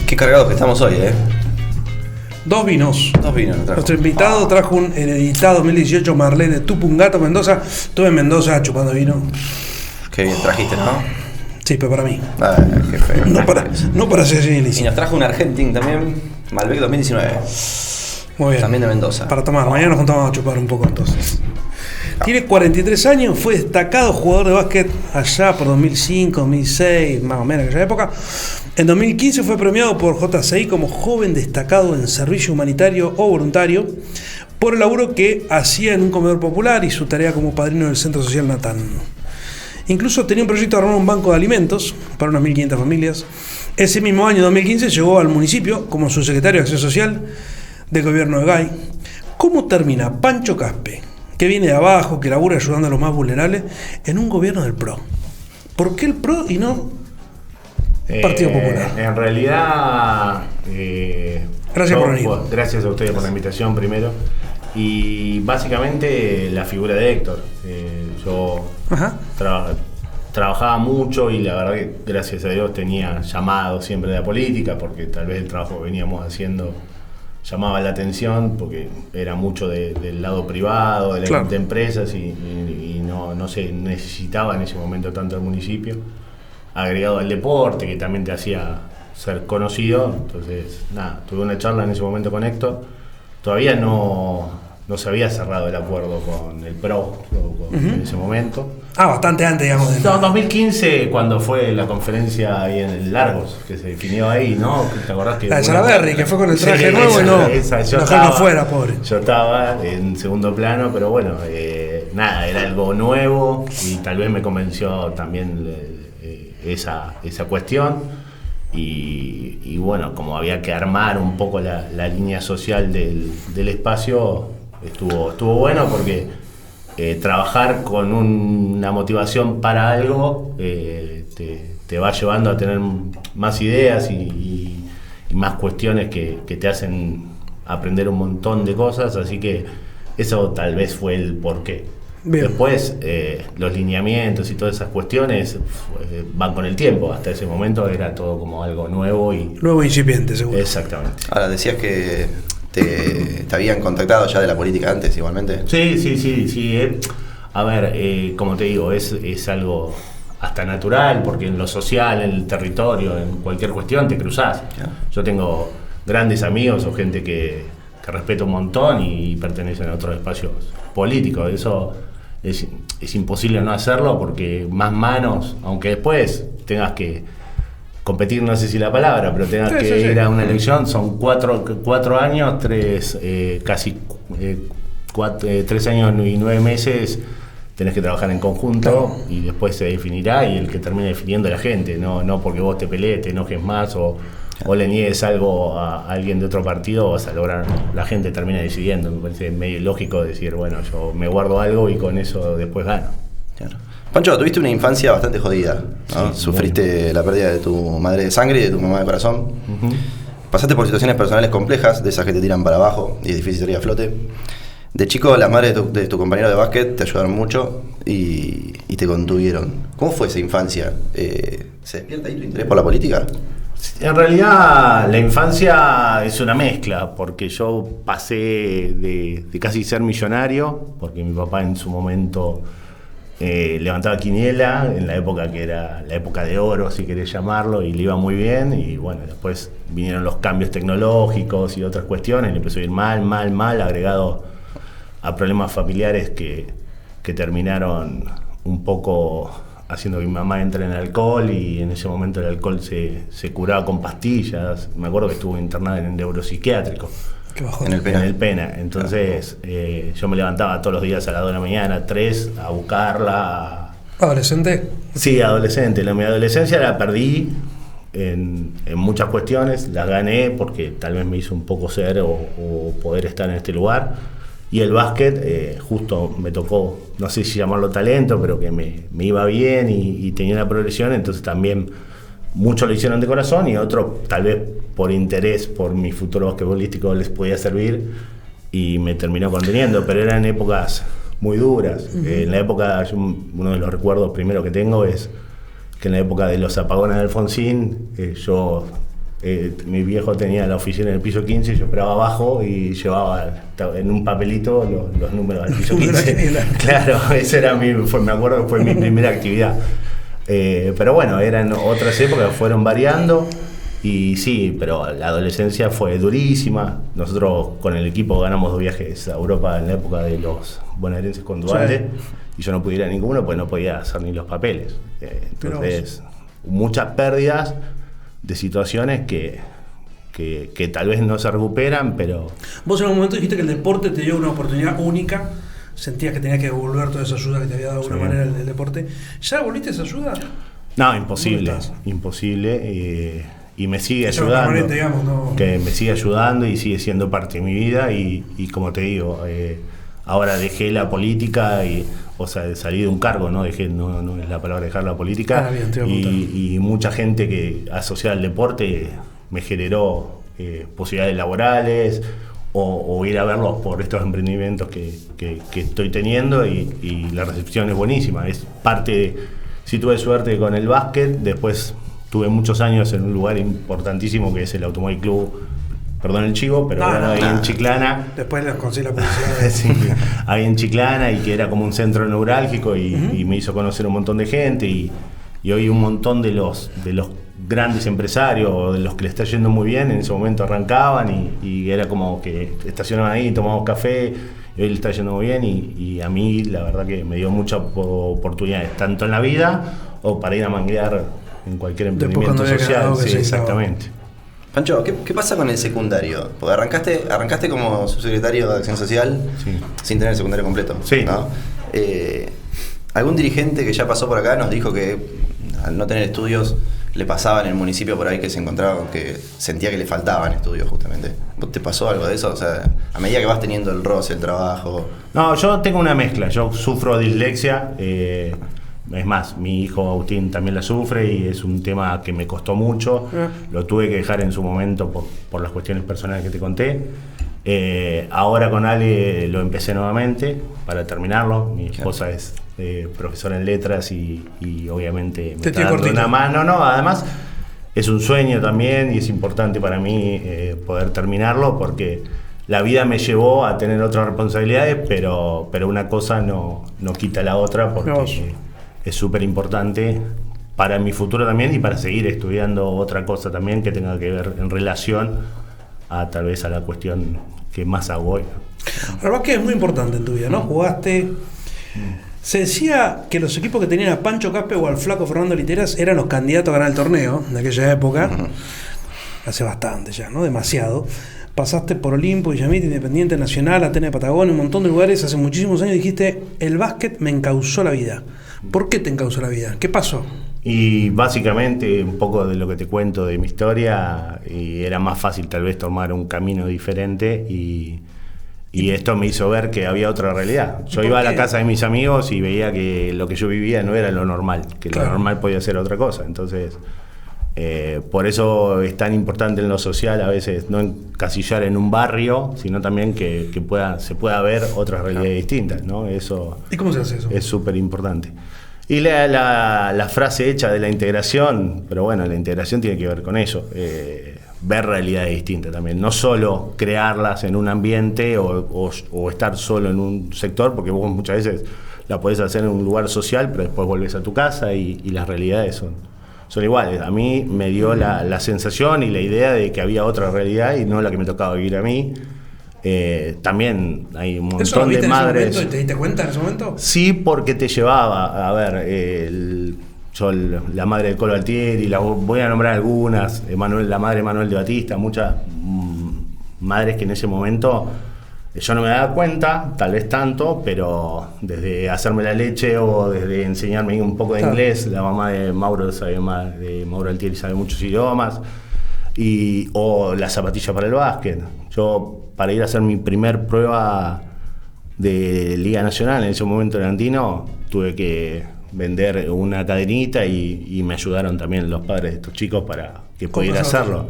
Qué cargados que estamos hoy, ¿eh? Dos vinos. Nuestro invitado trajo un Hereditá 2018 Marlene Tupungato Mendoza. Estuve en Mendoza chupando vino. Qué bien trajiste, ¿no? Sí, pero para mí. Qué feo. No para ser ilícito. Y nos trajo un Argentin también, Malbec 2019. Muy bien. También de Mendoza. Para tomar. Mañana nos juntamos a chupar un poco entonces. Tiene 43 años, fue destacado jugador de básquet allá por 2005, 2006, más o menos en aquella época. En 2015 fue premiado por JCI como joven destacado en servicio humanitario o voluntario por el laburo que hacía en un comedor popular y su tarea como padrino del Centro Social Natán. Incluso tenía un proyecto de armar un banco de alimentos para unas 1.500 familias. Ese mismo año, 2015, llegó al municipio como subsecretario de Acción Social del gobierno de Gay. ¿Cómo termina Pancho Caspe, que viene de abajo, que labura ayudando a los más vulnerables, en un gobierno del PRO? ¿Por qué el PRO y no Partido Popular? En realidad, gracias por venir. Gracias a ustedes por la invitación primero. Y básicamente la figura de Héctor. Yo trabajaba mucho y la verdad que gracias a Dios tenía llamado siempre de la política, porque tal vez el trabajo que veníamos haciendo llamaba la atención, porque era mucho del lado privado, de empresas y no se necesitaba en ese momento tanto el municipio, agregado al deporte que también te hacía ser conocido. Entonces nada, tuve una charla en ese momento con Héctor. Todavía no se había cerrado el acuerdo con el PRO en ese momento. Bastante antes, digamos. En 2015, cuando fue la conferencia ahí en el Largos, que se definió ahí, ¿no? ¿Te acordás que? La de Salaberry, que fue con el traje nuevo y no fuera, pobre. Yo estaba en segundo plano, pero bueno, nada, era algo nuevo y tal vez me convenció también esa cuestión. Y bueno, como había que armar un poco la línea social del espacio, estuvo bueno porque trabajar con una motivación para algo te va llevando a tener más ideas y más cuestiones que te hacen aprender un montón de cosas, así que eso tal vez fue el porqué. Bien. Después los lineamientos y todas esas cuestiones van con el tiempo. Hasta ese momento era todo como algo nuevo y incipiente, seguro. Exactamente. Ahora, decías que te habían contactado ya de la política antes igualmente. Sí. A ver, como te digo, es algo hasta natural, porque en lo social, en el territorio, en cualquier cuestión te cruzás. Yeah. Yo tengo grandes amigos o gente que respeto un montón y pertenecen a otros espacios políticos. Eso es imposible no hacerlo, porque más manos, aunque después tengas que competir, no sé si la palabra, pero tengas que ir a una elección, son 4 años, 3 años y 9 meses, tenés que trabajar en conjunto y después se definirá, y el que termine definiendo la gente, no porque vos te pelees, te enojes más o le niegues algo a alguien de otro partido, vas a lograr, la gente termina decidiendo. Me parece medio lógico decir, bueno, yo me guardo algo y con eso después gano. Claro. Pancho, tuviste una infancia bastante jodida, ¿no? Sí, sufriste la pérdida de tu madre de sangre y de tu mamá de corazón. Uh-huh. Pasaste por situaciones personales complejas, de esas que te tiran para abajo y es difícil salir a flote. De chico, las madres de tu compañero de básquet te ayudaron mucho y te contuvieron. ¿Cómo fue esa infancia? ¿Se despierta ahí tu interés por la política? En realidad la infancia es una mezcla, porque yo pasé de casi ser millonario, porque mi papá en su momento levantaba quiniela en la época que era la época de oro, si querés llamarlo, y le iba muy bien, y bueno, después vinieron los cambios tecnológicos y otras cuestiones, le empezó a ir mal, agregado a problemas familiares que terminaron un poco haciendo que mi mamá entre en alcohol, y en ese momento el alcohol se curaba con pastillas. Me acuerdo que estuve internada en el neuropsiquiátrico. En el Pena. Entonces yo me levantaba todos los días a las 2 de la mañana, 3, a buscarla. ¿Adolescente? Sí, adolescente. Mi adolescencia la perdí en muchas cuestiones, la gané porque tal vez me hizo un poco ser o poder estar en este lugar. Y el básquet justo me tocó, no sé si llamarlo talento, pero que me iba bien y tenía una progresión, entonces también muchos lo hicieron de corazón y otros tal vez por interés, por mi futuro basquetbolístico les podía servir, y me terminó conteniendo, pero eran épocas muy duras. Uh-huh. En la época, uno de los recuerdos primero que tengo es que en la época de los apagones de Alfonsín, yo Mi viejo tenía la oficina en el piso 15, yo esperaba abajo y llevaba en un papelito los números del piso 15. Claro, ese era me acuerdo que fue mi primera actividad. Pero bueno, eran otras épocas, fueron variando. Y sí, pero la adolescencia fue durísima. Nosotros con el equipo ganamos 2 viajes a Europa en la época de los bonaerenses con Dualde, y yo no pude ir a ninguno porque no podía hacer ni los papeles. Entonces, muchas pérdidas de situaciones que tal vez no se recuperan, pero... Vos en algún momento dijiste que el deporte te dio una oportunidad única, sentías que tenías que devolver toda esa ayuda que te había dado de alguna manera el deporte. ¿Ya devolviste esa ayuda? No, imposible. Y me sigue ayudando, digamos, ¿no? Que me sigue ayudando y sigue siendo parte de mi vida y como te digo, ahora dejé la política salí de un cargo, no es la palabra dejar la política, y mucha gente que asociada al deporte me generó posibilidades laborales o ir a verlos por estos emprendimientos que estoy teniendo y la recepción es buenísima, es parte si tuve suerte con el básquet, después tuve muchos años en un lugar importantísimo que es el Automóvil Club, perdón el chivo, pero ahí en Chiclana. Después les conseguí la publicidad. Sí, ahí en Chiclana, y que era como un centro neurálgico y me hizo conocer un montón de gente y hoy un montón de los grandes empresarios o de los que le está yendo muy bien en ese momento arrancaban y era como que estacionaban ahí, tomábamos café y hoy le está yendo muy bien y a mí la verdad que me dio muchas oportunidades tanto en la vida o para ir a manguear en cualquier emprendimiento social. Sí, exactamente. Pancho, ¿qué pasa con el secundario? Porque arrancaste como subsecretario de Acción Social sin tener el secundario completo. Sí. ¿No? Algún dirigente que ya pasó por acá nos dijo que al no tener estudios le pasaba en el municipio por ahí que se encontraba, que sentía que le faltaban estudios justamente. ¿Vos te pasó algo de eso? O sea, a medida que vas teniendo el roce, el trabajo... No, yo tengo una mezcla. Yo sufro dislexia. Es más, mi hijo Agustín también la sufre y es un tema que me costó mucho. Lo tuve que dejar en su momento por las cuestiones personales que te conté. Ahora con Ale lo empecé nuevamente para terminarlo. Mi esposa es profesora en letras y obviamente me está dando una mano. No, además es un sueño también y es importante para mí poder terminarlo porque la vida me llevó a tener otras responsabilidades, pero una cosa no quita la otra porque es súper importante para mi futuro también y para seguir estudiando otra cosa también que tenga que ver en relación a tal vez a la cuestión que más hago hoy. La verdad que es muy importante en tu vida, ¿no? Jugaste... Se decía que los equipos que tenían a Pancho Caspe o al flaco Fernando Literas eran los candidatos a ganar el torneo de aquella época. Hace bastante ya, ¿no? Demasiado. Pasaste por Olimpo, Villamita, Independiente, Nacional, Atenas de Patagonia, un montón de lugares. Hace muchísimos años dijiste, el básquet me encauzó la vida. ¿Por qué te encauzó la vida? ¿Qué pasó? Y básicamente un poco de lo que te cuento de mi historia, y era más fácil tal vez tomar un camino diferente y esto me hizo ver que había otra realidad. Yo iba a la casa de mis amigos y veía que lo que yo vivía no era lo normal, que lo normal podía ser otra cosa. Entonces, por eso es tan importante en lo social a veces no encasillar en un barrio, sino también que se pueda ver otras realidades distintas, ¿no? Eso. ¿Y cómo se hace eso? Es súper importante. Y la frase hecha de la integración, pero bueno, la integración tiene que ver con eso, ver realidades distintas también, no solo crearlas en un ambiente o estar solo en un sector, porque vos muchas veces la podés hacer en un lugar social, pero después volvés a tu casa y las realidades son iguales. A mí me dio la sensación y la idea de que había otra realidad y no la que me tocaba vivir a mí. También hay un montón de madres. ¿Te diste cuenta en ese momento? Sí, porque te llevaba, a ver, la madre del Colo Altieri, voy a nombrar algunas, la madre de Manuel de Batista, muchas madres que en ese momento yo no me daba cuenta, tal vez tanto, pero desde hacerme la leche o desde enseñarme un poco de inglés, la mamá de Mauro Altieri sabe muchos idiomas, o la zapatilla para el básquet. Yo, para ir a hacer mi primer prueba de Liga Nacional, en ese momento en Andino, tuve que vender una cadenita y me ayudaron también los padres de estos chicos para que pudiera hacerlo.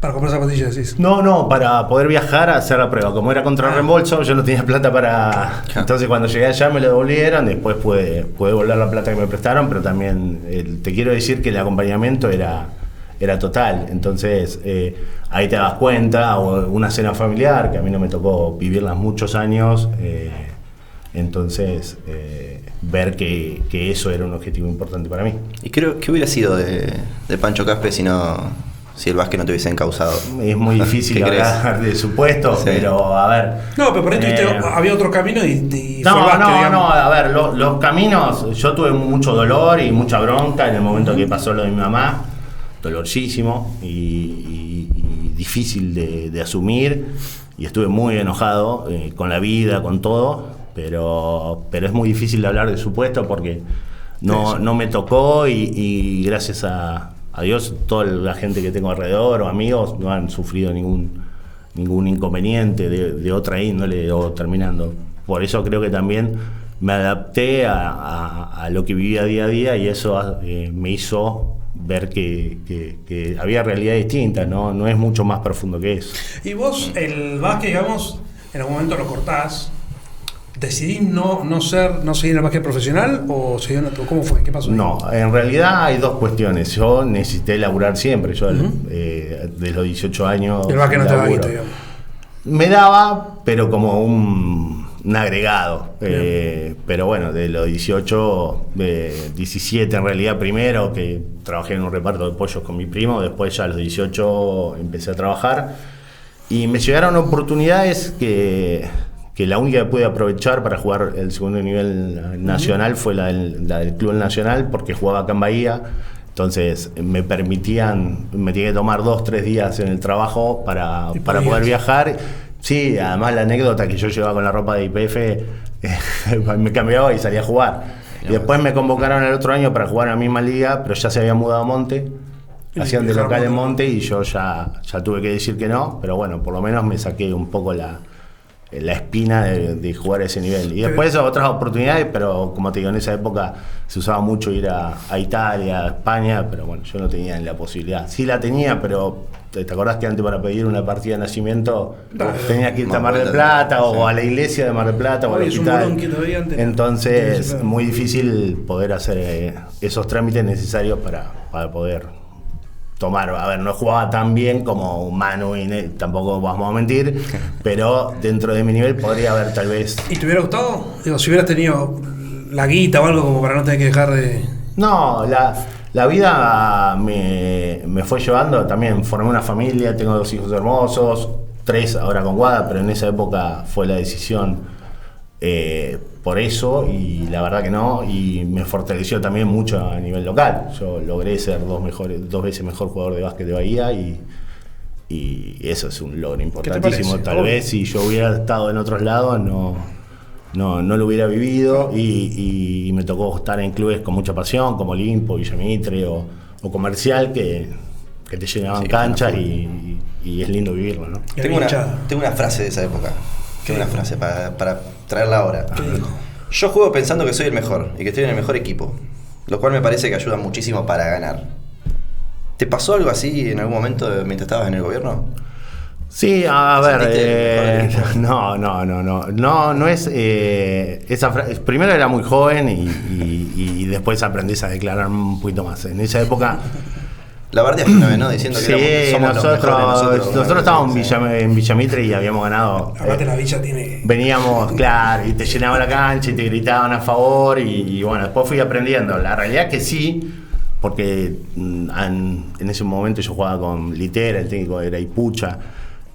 ¿Para comprar zapatillas, decís? No, para poder viajar a hacer la prueba. Como era contra reembolso, yo no tenía plata para... Entonces cuando llegué allá me lo devolvieron, después pude devolver la plata que me prestaron, pero también te quiero decir que el acompañamiento era era total. Entonces, ahí te das cuenta, o una cena familiar, que a mí no me tocó vivirlas muchos años, entonces ver que eso era un objetivo importante para mí. ¿Y creo que hubiera sido de Pancho Caspe si el básquet no te hubiese encausado? Es muy difícil hablar de su puesto, sí. Pero a ver... No, pero por ahí había otro camino y no, fue el básquet, no, a ver, los caminos, yo tuve mucho dolor y mucha bronca en el momento que pasó lo de mi mamá, dolorosísimo y difícil de asumir, y estuve muy enojado con la vida, con todo, pero es muy difícil de hablar de su puesto porque no me tocó y gracias a Dios, toda la gente que tengo alrededor o amigos no han sufrido ningún inconveniente de otra índole o terminando. Por eso creo que también me adapté a lo que vivía día a día y eso me hizo ver que había realidades distintas, no es mucho más profundo que eso. Y vos, el básquet, digamos, en algún momento lo cortás. ¿Decidís no seguir en el básquet profesional o cómo fue? ¿Qué pasó? No, en realidad hay dos cuestiones. Yo necesité laburar siempre. Yo de los 18 años. El básquet no te daba guita, digamos. Me daba, pero como un agregado. Pero bueno, de los 18, 17 en realidad primero, que trabajé en un reparto de pollos con mi primo. Después ya a los 18 empecé a trabajar. Y me llegaron oportunidades que la única que pude aprovechar para jugar el segundo nivel nacional fue la del Club Nacional, porque jugaba acá en Bahía. Entonces me tenía que tomar 2-3 días en el trabajo para poder viajar. Sí, además la anécdota que yo llevaba con la ropa de IPF, me cambiaba y salía a jugar. Y después me convocaron el otro año para jugar en la misma liga, pero ya se había mudado a Monte. Hacían de local en Monte y yo ya tuve que decir que no, pero bueno, por lo menos me saqué un poco la espina de jugar a ese nivel. Y después otras oportunidades, pero como te digo, en esa época se usaba mucho ir a Italia, a España, pero bueno, yo no tenía la posibilidad. Sí la tenía, pero ¿te acordás que antes para pedir una partida de nacimiento tenías que irte a Mar del Plata o a la iglesia de Mar del Plata o al hospital? Entonces, muy difícil poder hacer esos trámites necesarios para poder tomar. A ver, no jugaba tan bien como Manu y tampoco vamos a mentir, pero dentro de mi nivel podría haber tal vez... ¿Y te hubiera gustado? Digo, si hubieras tenido la guita o algo como para no tener que dejar de... No, la vida me fue llevando, también formé una familia, tengo 2 hijos hermosos, 3 ahora con Guada, pero en esa época fue la decisión por eso, y la verdad que no, y me fortaleció también mucho a nivel local. Yo logré ser 2 veces mejor jugador de básquet de Bahía y eso es un logro importantísimo. Tal vez si yo hubiera estado en otros lados no lo hubiera vivido, y me tocó estar en clubes con mucha pasión como Olimpo, Villa Mitre o Comercial que te llenaban canchas y es lindo vivirlo, ¿no? Tengo una frase de esa época. Tengo una frase para traerla ahora. Yo juego pensando que soy el mejor y que estoy en el mejor equipo, lo cual me parece que ayuda muchísimo para ganar. ¿Te pasó algo así en algún momento mientras estabas en el gobierno? Sí, a ver, no es esa frase. Primero era muy joven y después aprendís a declarar un poquito más. En esa época... La verdad es una vez, ¿no? Diciendo que somos nosotros estábamos en Villamitre y habíamos ganado. Aparte la villa tiene... Veníamos, claro, y te llenaban la cancha y te gritaban a favor y bueno, después fui aprendiendo. La realidad es que sí, porque en ese momento yo jugaba con Litera, el técnico era Ipucha,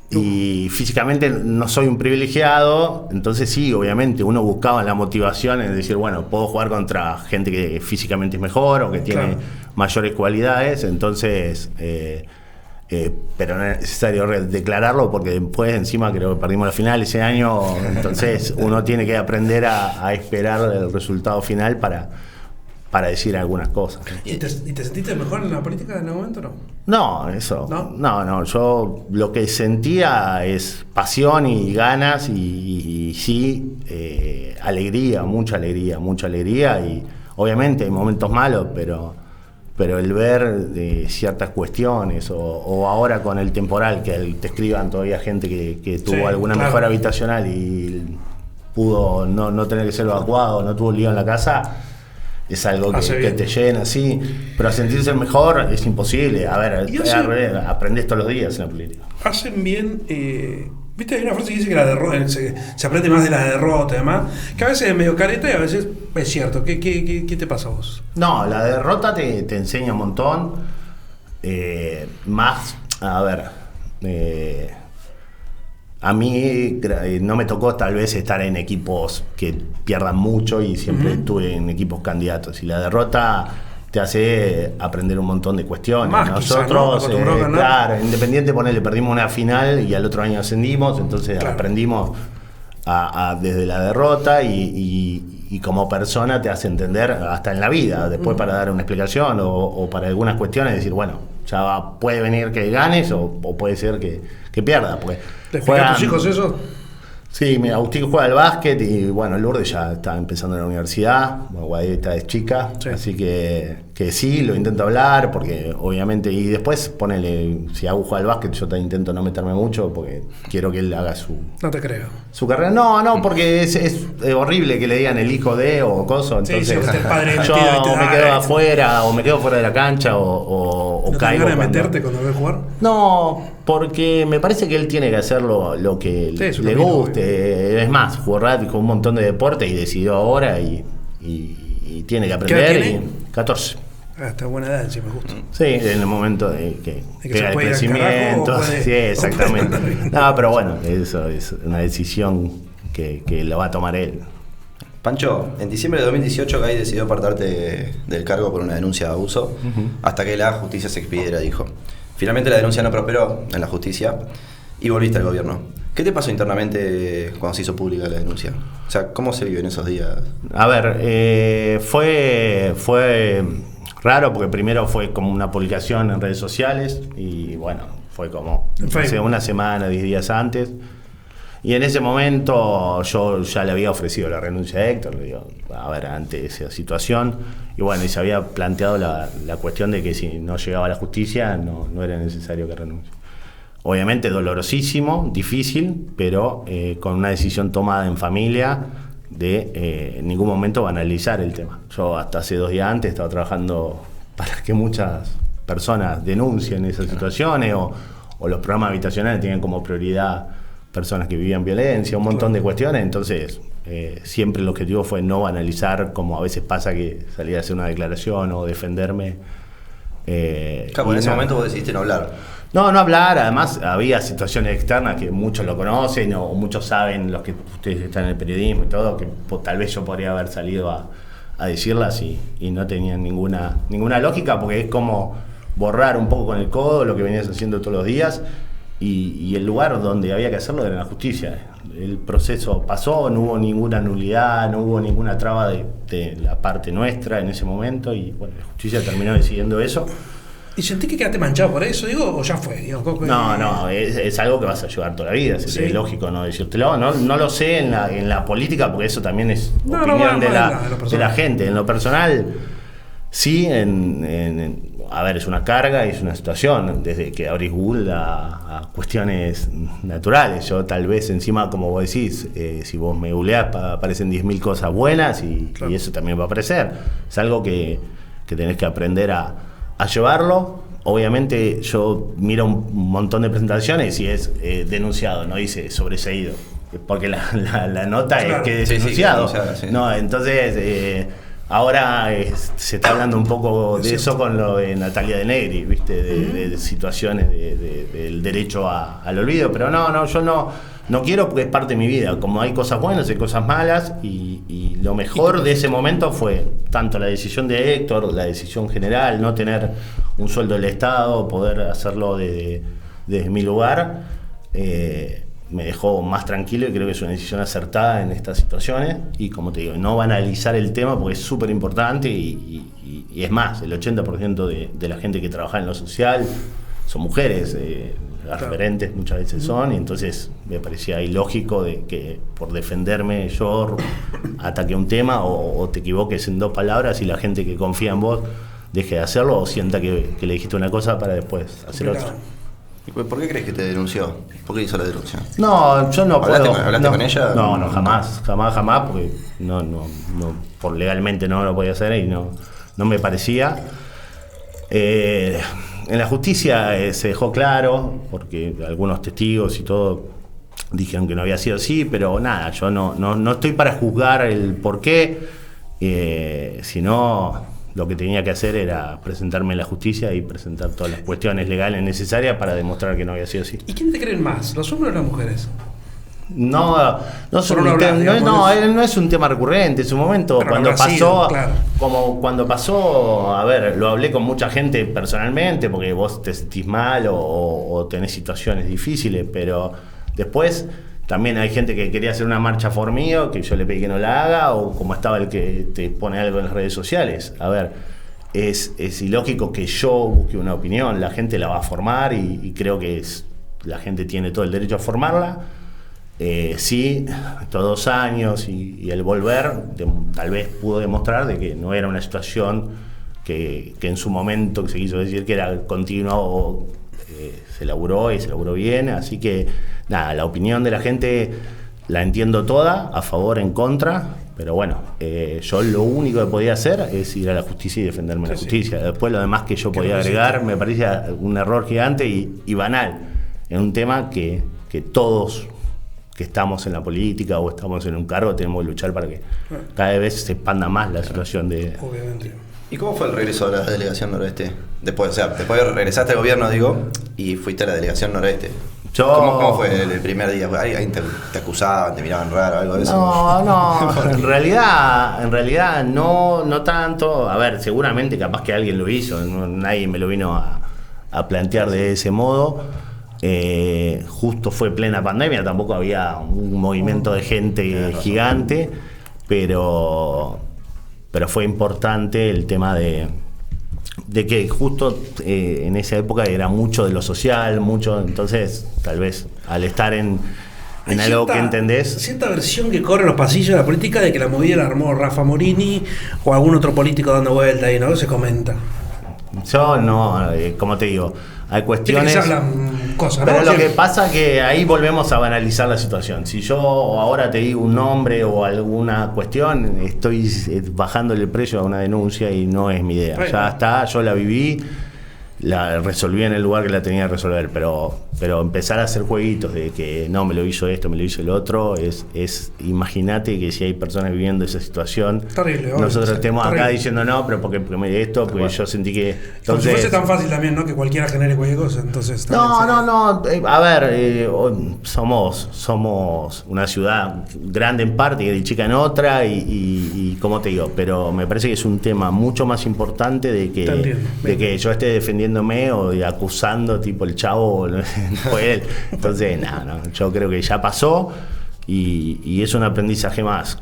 y físicamente no soy un privilegiado, entonces sí, obviamente uno buscaba la motivación en decir, bueno, puedo jugar contra gente que físicamente es mejor o que tiene mayores cualidades, entonces pero no es necesario declararlo porque después encima creo que perdimos la final ese año, entonces uno tiene que aprender a esperar el resultado final para decir algunas cosas. ¿Y te sentiste mejor en la política en algún momento o no? No, eso. No, yo lo que sentía es pasión y ganas y sí, alegría, mucha alegría y obviamente hay momentos malos, pero el ver ciertas cuestiones o ahora con el temporal, que te escriban todavía gente que tuvo alguna mejora habitacional y pudo no tener que ser evacuado, no tuvo lío en la casa. es algo Hace que bien. te llena, sí, pero sentirse mejor es imposible. A ver, Y aprendés todos los días en la política. Hacen bien. Viste, hay una frase que dice que la derrota se aprende más de la derrota y demás, que a veces es medio careta y a veces es cierto. ¿Qué te pasa a vos? No, la derrota te enseña un montón. Más, a ver, a mí no me tocó tal vez estar en equipos que pierdan mucho y siempre estuve en equipos candidatos. Y la derrota te hace aprender un montón de cuestiones. Más, Nosotros, quizá, ¿no? Acostumbrado a ganar. claro, Independiente, ponele, perdimos una final y al otro año ascendimos, entonces Claro. aprendimos desde la derrota y como persona te hace entender hasta en la vida, después para dar una explicación o para algunas cuestiones decir, bueno, puede venir que ganes o puede ser que pierdas. Pues, ¿Le explicás a tus hijos eso? Sí, mira, Agustín juega al básquet y bueno, Lourdes ya está empezando en la universidad, bueno, Guadita es chica, Sí. así que sí, lo intento hablar porque obviamente, y después ponele, si Agus juega al básquet yo intento no meterme mucho porque quiero que él haga No te creo. su carrera. No, porque es horrible que le digan el hijo de o coso, Sí, entonces sí, el padre yo metido y te me da, quedo afuera o me quedo fuera de la cancha o ¿No te caigo. ganas de cuando- meterte cuando ves jugar? No, porque me parece que él tiene que hacer lo que Sí, su le camino, guste. Es más, jugó rugby con un montón de deportes y decidió ahora y tiene que aprender. ¿Qué edad tiene? 14. Está buena edad, si me gusta. Sí, en el momento de que se pega el puede ir al crecimiento. carajo o puede- Sí, exactamente. o puede- No, pero bueno, eso es una decisión que lo va a tomar él. Pancho, en diciembre de 2018 Gay decidió apartarte del cargo por una denuncia de abuso, hasta que la justicia se expidiera, dijo. Finalmente la denuncia no prosperó en la justicia y volviste al gobierno. ¿Qué te pasó internamente cuando se hizo pública la denuncia? O sea, ¿cómo se vivió en esos días? A ver, fue raro porque primero fue como una publicación en redes sociales y bueno, fue como En Facebook. hace una semana, 10 días antes. Y en ese momento yo ya le había ofrecido la renuncia a Héctor, le digo, a ver, ante esa situación. Y bueno, y se había planteado la cuestión de que si no llegaba a la justicia no era necesario que renuncie. Obviamente dolorosísimo, difícil, pero con una decisión tomada en familia de en ningún momento banalizar el tema. Yo hasta hace 2 días antes estaba trabajando para que muchas personas denuncien esas situaciones o los programas habitacionales tienen como prioridad personas que vivían violencia, un montón de cuestiones, entonces siempre el objetivo fue no banalizar, como a veces pasa que salir a hacer una declaración o defenderme. Claro, en ese nada. momento vos decidiste no hablar. No hablar, además había situaciones externas que muchos lo conocen o muchos saben, los que ustedes están en el periodismo y todo, que tal vez yo podría haber salido a decirlas y no tenían ninguna lógica, porque es como borrar un poco con el codo lo que venías haciendo todos los días y el lugar donde había que hacerlo era en la justicia. El proceso pasó, no hubo ninguna nulidad, no hubo ninguna traba de la parte nuestra en ese momento y bueno, la justicia terminó decidiendo eso. ¿Y sentí que quedaste manchado por eso, digo, o ya fue? Digamos, No, es algo que vas a llevar toda la vida, Sí. es lógico no decírtelo. No lo sé en la política, porque eso también es No, opinión bueno, de en lo la personal. gente. En lo personal, sí, a ver, es una carga y es una situación, desde que abrís Google a cuestiones naturales. Yo tal vez encima, como vos decís, si vos me googleás aparecen 10.000 cosas buenas Claro. y eso también va a aparecer. Es algo que tenés que aprender a llevarlo. Obviamente yo miro un montón de presentaciones y es denunciado, no dice sobreseído, porque la nota Claro. es que es Sí, sí, denunciado. denunciado, sí. No, entonces ahora se está hablando un poco de eso con lo de Natalia de Negri, ¿viste? De situaciones del derecho al olvido, pero yo no quiero porque es parte de mi vida. Como hay cosas buenas, hay cosas malas y lo mejor de ese momento fue tanto la decisión de Héctor, la decisión general, no tener un sueldo del Estado, poder hacerlo desde mi lugar, me dejó más tranquilo y creo que es una decisión acertada en estas situaciones y como te digo, no banalizar el tema porque es súper importante y es más, el 80% de la gente que trabaja en lo social son mujeres, las referentes muchas veces son, y entonces me parecía ilógico de que por defenderme yo ataque un tema o te equivoques en 2 palabras y la gente que confía en vos deje de hacerlo o sienta que le dijiste una cosa para después hacer otra. ¿Y por qué crees que te denunció? ¿Por qué hizo la denuncia? No, yo no ¿Hablaste puedo. con- hablaste con ella? No, jamás, porque no, por legalmente no lo podía hacer y no me parecía. En la justicia se dejó claro, porque algunos testigos y todo dijeron que no había sido así, pero nada, yo no estoy para juzgar el por qué, sino lo que tenía que hacer era presentarme en la justicia y presentar todas las cuestiones legales necesarias para demostrar que no había sido así. ¿Y quién te creen más, los hombres o las mujeres? No es un tema recurrente. En su momento, pero cuando Brasil, pasó, claro. como cuando pasó, a ver, lo hablé con mucha gente personalmente, porque vos te sentís mal o tenés situaciones difíciles, pero después también hay gente que quería hacer una marcha por mí, que yo le pedí que no la haga, o como estaba el que te pone algo en las redes sociales. A ver, es ilógico que yo busque una opinión, la gente la va a formar y creo que la gente tiene todo el derecho a formarla. Sí, estos 2 años y el volver tal vez pudo demostrar de que no era una situación que en su momento que se quiso decir que era continuo, se laburó y se laburó bien, así que nada, la opinión de la gente la entiendo toda, a favor, en contra, pero bueno, yo lo único que podía hacer es ir a la justicia y defenderme en la justicia. Después lo demás que yo podía agregar me parecía un error gigante y banal en un tema que todos que estamos en la política o estamos en un cargo tenemos que luchar para que cada vez se expanda más la situación de... Obviamente. ¿Y cómo fue el regreso a la delegación noroeste? Después regresaste al gobierno, digo, y fuiste a la delegación noroeste. ¿Cómo fue el primer día? ¿Alguien te acusaban, te miraban raro, algo de eso? No, en realidad no tanto. A ver, seguramente capaz que alguien lo hizo, nadie me lo vino a plantear de ese modo. Justo fue plena pandemia, tampoco había un movimiento de gente gigante, pero fue importante el tema de que justo en esa época era mucho de lo social, entonces tal vez al estar en algo que entendés. Cierta versión que corre en los pasillos de la política de que la movida la armó Rafa Morini o algún otro político dando vuelta ahí, ¿no? Se comenta. Yo no, como te digo, hay cuestiones. Que se hablan cosas, pero ¿no? lo que pasa que ahí volvemos a banalizar la situación. Si yo ahora te digo un nombre o alguna cuestión, estoy bajándole el precio a una denuncia y no es mi idea. Ya está, yo la viví, la resolví en el lugar que la tenía que resolver, pero empezar a hacer jueguitos de que no, me lo hizo esto, me lo hizo el otro, es imagínate que si hay personas viviendo esa situación, terrible, nosotros estemos acá terrible. diciendo no, pero porque esto, porque yo sentí que... Entonces, como si fuese tan fácil también, ¿no? Que cualquiera genere cualquier cosa, entonces... No, a ver, somos una ciudad grande en parte y chica en otra y como te digo, pero me parece que es un tema mucho más importante de que yo esté defendiéndome o acusando tipo el Chavo fue él. Entonces no, yo creo que ya pasó y es un aprendizaje más,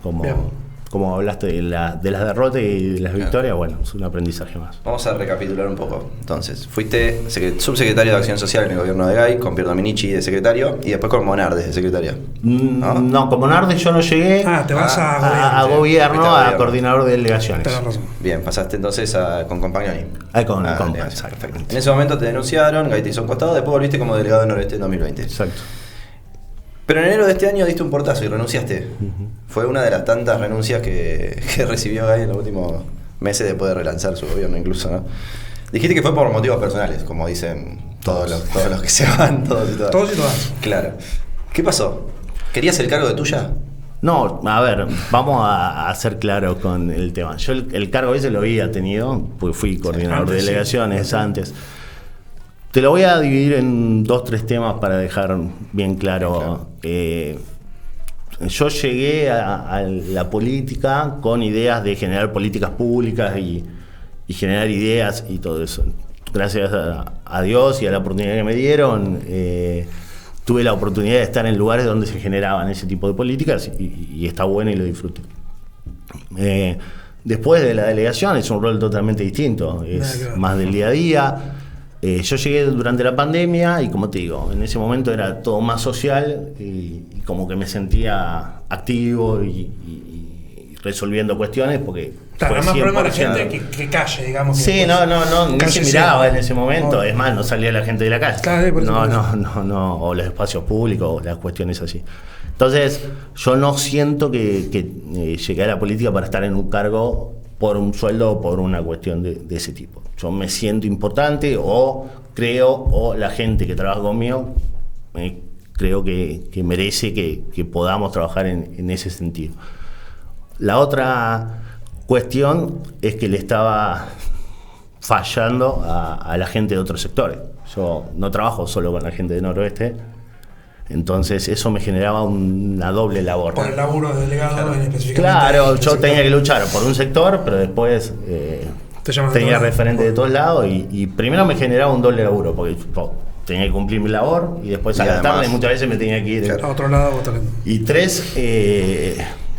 como hablaste de las derrotas y de las victorias, bueno, es un aprendizaje más. Vamos a recapitular un poco. Entonces, fuiste subsecretario de Acción Social en el gobierno de Gay, con Pier Dominici de secretario y después con Monardes de secretario. No, con Monardes yo no llegué. Te vas a gobierno, a coordinador de delegaciones. Tenés razón. Bien, pasaste entonces con Compagnoni. Con exactamente. En ese momento te denunciaron, Gay te hizo un costado, después volviste como delegado de Noroeste en 2020. Exacto. Pero en enero de este año diste un portazo y renunciaste. Fue una de las tantas renuncias que recibió Gay en los últimos meses después de relanzar su gobierno incluso, ¿no? Dijiste que fue por motivos personales, como dicen todos los que se van, todos y todas. Todos y todas. Claro. ¿Qué pasó? ¿Querías el cargo de tuya? No, a ver, vamos a ser claros con el tema. Yo el cargo ese lo había tenido, porque fui coordinador de delegaciones antes. Te lo voy a dividir en 2-3 temas para dejar bien claro. Yo llegué a la política con ideas de generar políticas públicas y generar ideas y todo eso. Gracias a Dios y a la oportunidad que me dieron, tuve la oportunidad de estar en lugares donde se generaban ese tipo de políticas y está bueno y lo disfruto. Después de la delegación es un rol totalmente distinto, es más del día a día. Yo llegué durante la pandemia y como te digo, en ese momento era todo más social y como que me sentía activo y resolviendo cuestiones porque... Claro, más problema de la gente que calle, digamos. Sí, no se miraba en ese momento, es más, no salía la gente de la calle. Claro, no, o los espacios públicos o las cuestiones así. Entonces, yo no siento que llegué a la política para estar en un cargo por un sueldo o por una cuestión de ese tipo. Yo me siento importante o creo, o la gente que trabaja conmigo, creo que merece que podamos trabajar en ese sentido. La otra cuestión es que le estaba fallando a la gente de otros sectores. Yo no trabajo solo con la gente de Noroeste, entonces eso me generaba una doble labor. Por el laburo de delegado en específicamente. Claro, yo tenía que luchar por un sector, pero después tenía referentes de todos lados y primero me generaba un doble laburo, porque tenía que cumplir mi labor y después a la tarde muchas veces me tenía que ir a otro lado. Y 3,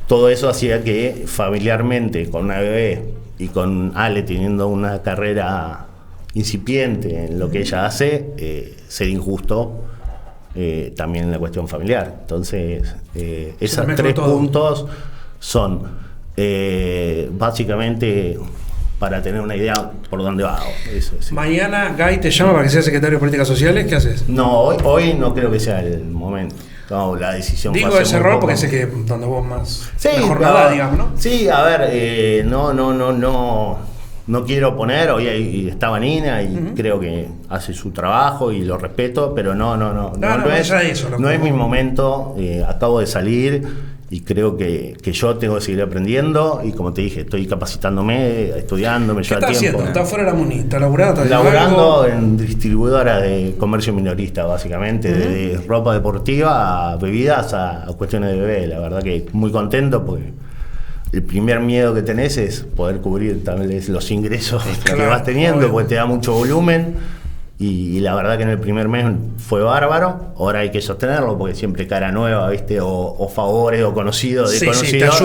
todo eso hacía que familiarmente con una bebé y con Ale teniendo una carrera incipiente en lo que ella hace, ser injusto también en la cuestión familiar. Entonces, esos 3 puntos son básicamente para tener una idea por dónde va. Eso, sí. Mañana Gay te llama para que seas secretario de Políticas Sociales, ¿qué haces? No, hoy no creo que sea el momento. No, la decisión digo ese error porque sé que donde vos más mejor nada, digamos, ¿no? Sí, a ver, no quiero poner, hoy estaba Nina y creo que hace su trabajo y lo respeto, pero no es mi momento, acabo de salir y creo que yo tengo que seguir aprendiendo y como te dije, estoy capacitándome, estudiando, me lleva tiempo. ¿Qué estás haciendo? ¿Estás fuera de la MUNI? ¿Estás laburando? Laburando en distribuidora de comercio minorista, básicamente, de ropa deportiva a bebidas a cuestiones de bebé. La verdad que muy contento porque el primer miedo que tenés es poder cubrir tal vez los ingresos que vas teniendo, porque te da mucho volumen. Y la verdad que en el primer mes fue bárbaro. Ahora hay que sostenerlo porque siempre cara nueva, ¿viste? O favores, o conocidos, desconocidos. Sí,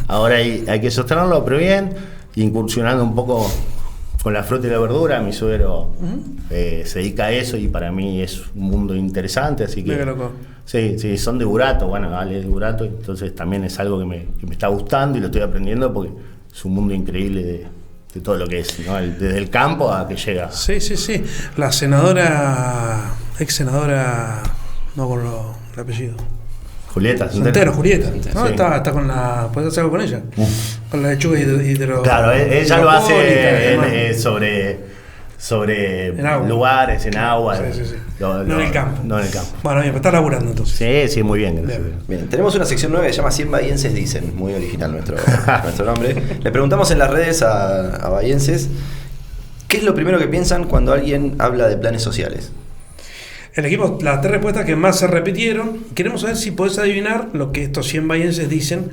ahora hay que sostenerlo, pero bien, incursionando un poco con la fruta y la verdura. Mi suegro se dedica a eso y para mí es un mundo interesante, así que sí, son de Burato, bueno, Ale es de Burato, entonces también es algo que me está gustando y lo estoy aprendiendo porque es un mundo increíble de todo lo que es, ¿no? Desde el campo a que llega. Sí. La senadora, ex senadora, no con el apellido. Julieta Santero. Julieta. ¿No? Sí. Está con la. ¿Puedes hacer algo con ella? Con la lechuga hidro. Claro, ella lo hace sobre lugares, en agua. Sí. No en el campo. No en el campo. Bueno, bien, pero está laburando entonces. Sí, muy bien. Bien, tenemos una sección nueva que se llama 100 bahienses dicen. Muy original nuestro nombre. Le preguntamos en las redes a bahienses ¿qué es lo primero que piensan cuando alguien habla de planes sociales? Elegimos las 3 respuestas que más se repitieron. Queremos saber si podés adivinar lo que estos 100 bahienses dicen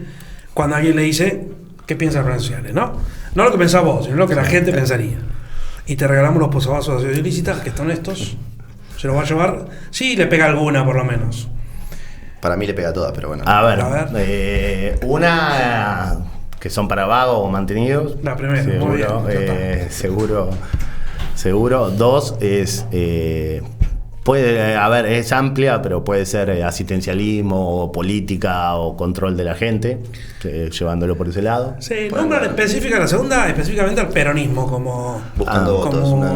cuando alguien le dice qué piensa de planes sociales, ¿no? No lo que pensás vos, sino lo que la gente pensaría. Y te regalamos los posavasos de ilícitas, que están estos. Se los va a llevar. Sí, le pega alguna por lo menos. Para mí le pega toda, pero bueno. A ver. Una que son para vagos o mantenidos. La primera, muy bien. Seguro. 2 es... es amplia, pero puede ser asistencialismo, o política, o control de la gente, llevándolo por ese lado. Sí, nombran específica la segunda, específicamente al peronismo, como buscando votos. Como una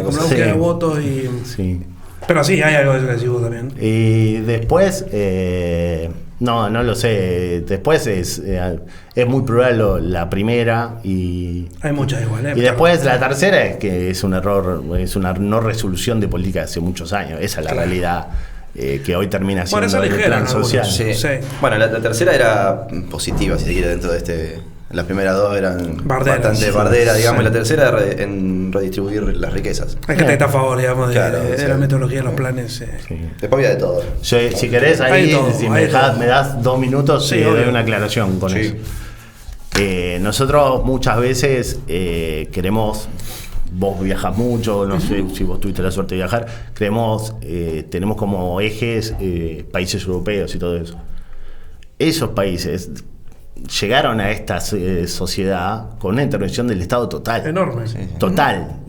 búsqueda de votos y. Sí. Pero sí, hay algo de eso que decís vos también. Y después, no lo sé. Después es muy plural la primera y. Hay muchas igual, Y después la tercera es que es un error, es una no resolución de política hace muchos años. Esa es la realidad que hoy termina siendo el plan social. Sí. Bueno, la tercera era positiva, si se quiere, dentro de este. Las primeras 2 eran bastante barderas, digamos, y la tercera era en redistribuir las riquezas. Hay gente que está a favor, digamos, de la metodología de los planes. Sí. Después había de todo. Si querés, ahí, si me das 2 minutos, doy una aclaración con eso. Nosotros muchas veces queremos, vos viajas mucho, no sé si vos tuviste la suerte de viajar, tenemos como ejes países europeos y todo eso. Esos países llegaron a esta sociedad con una intervención del Estado total. Enorme. Total.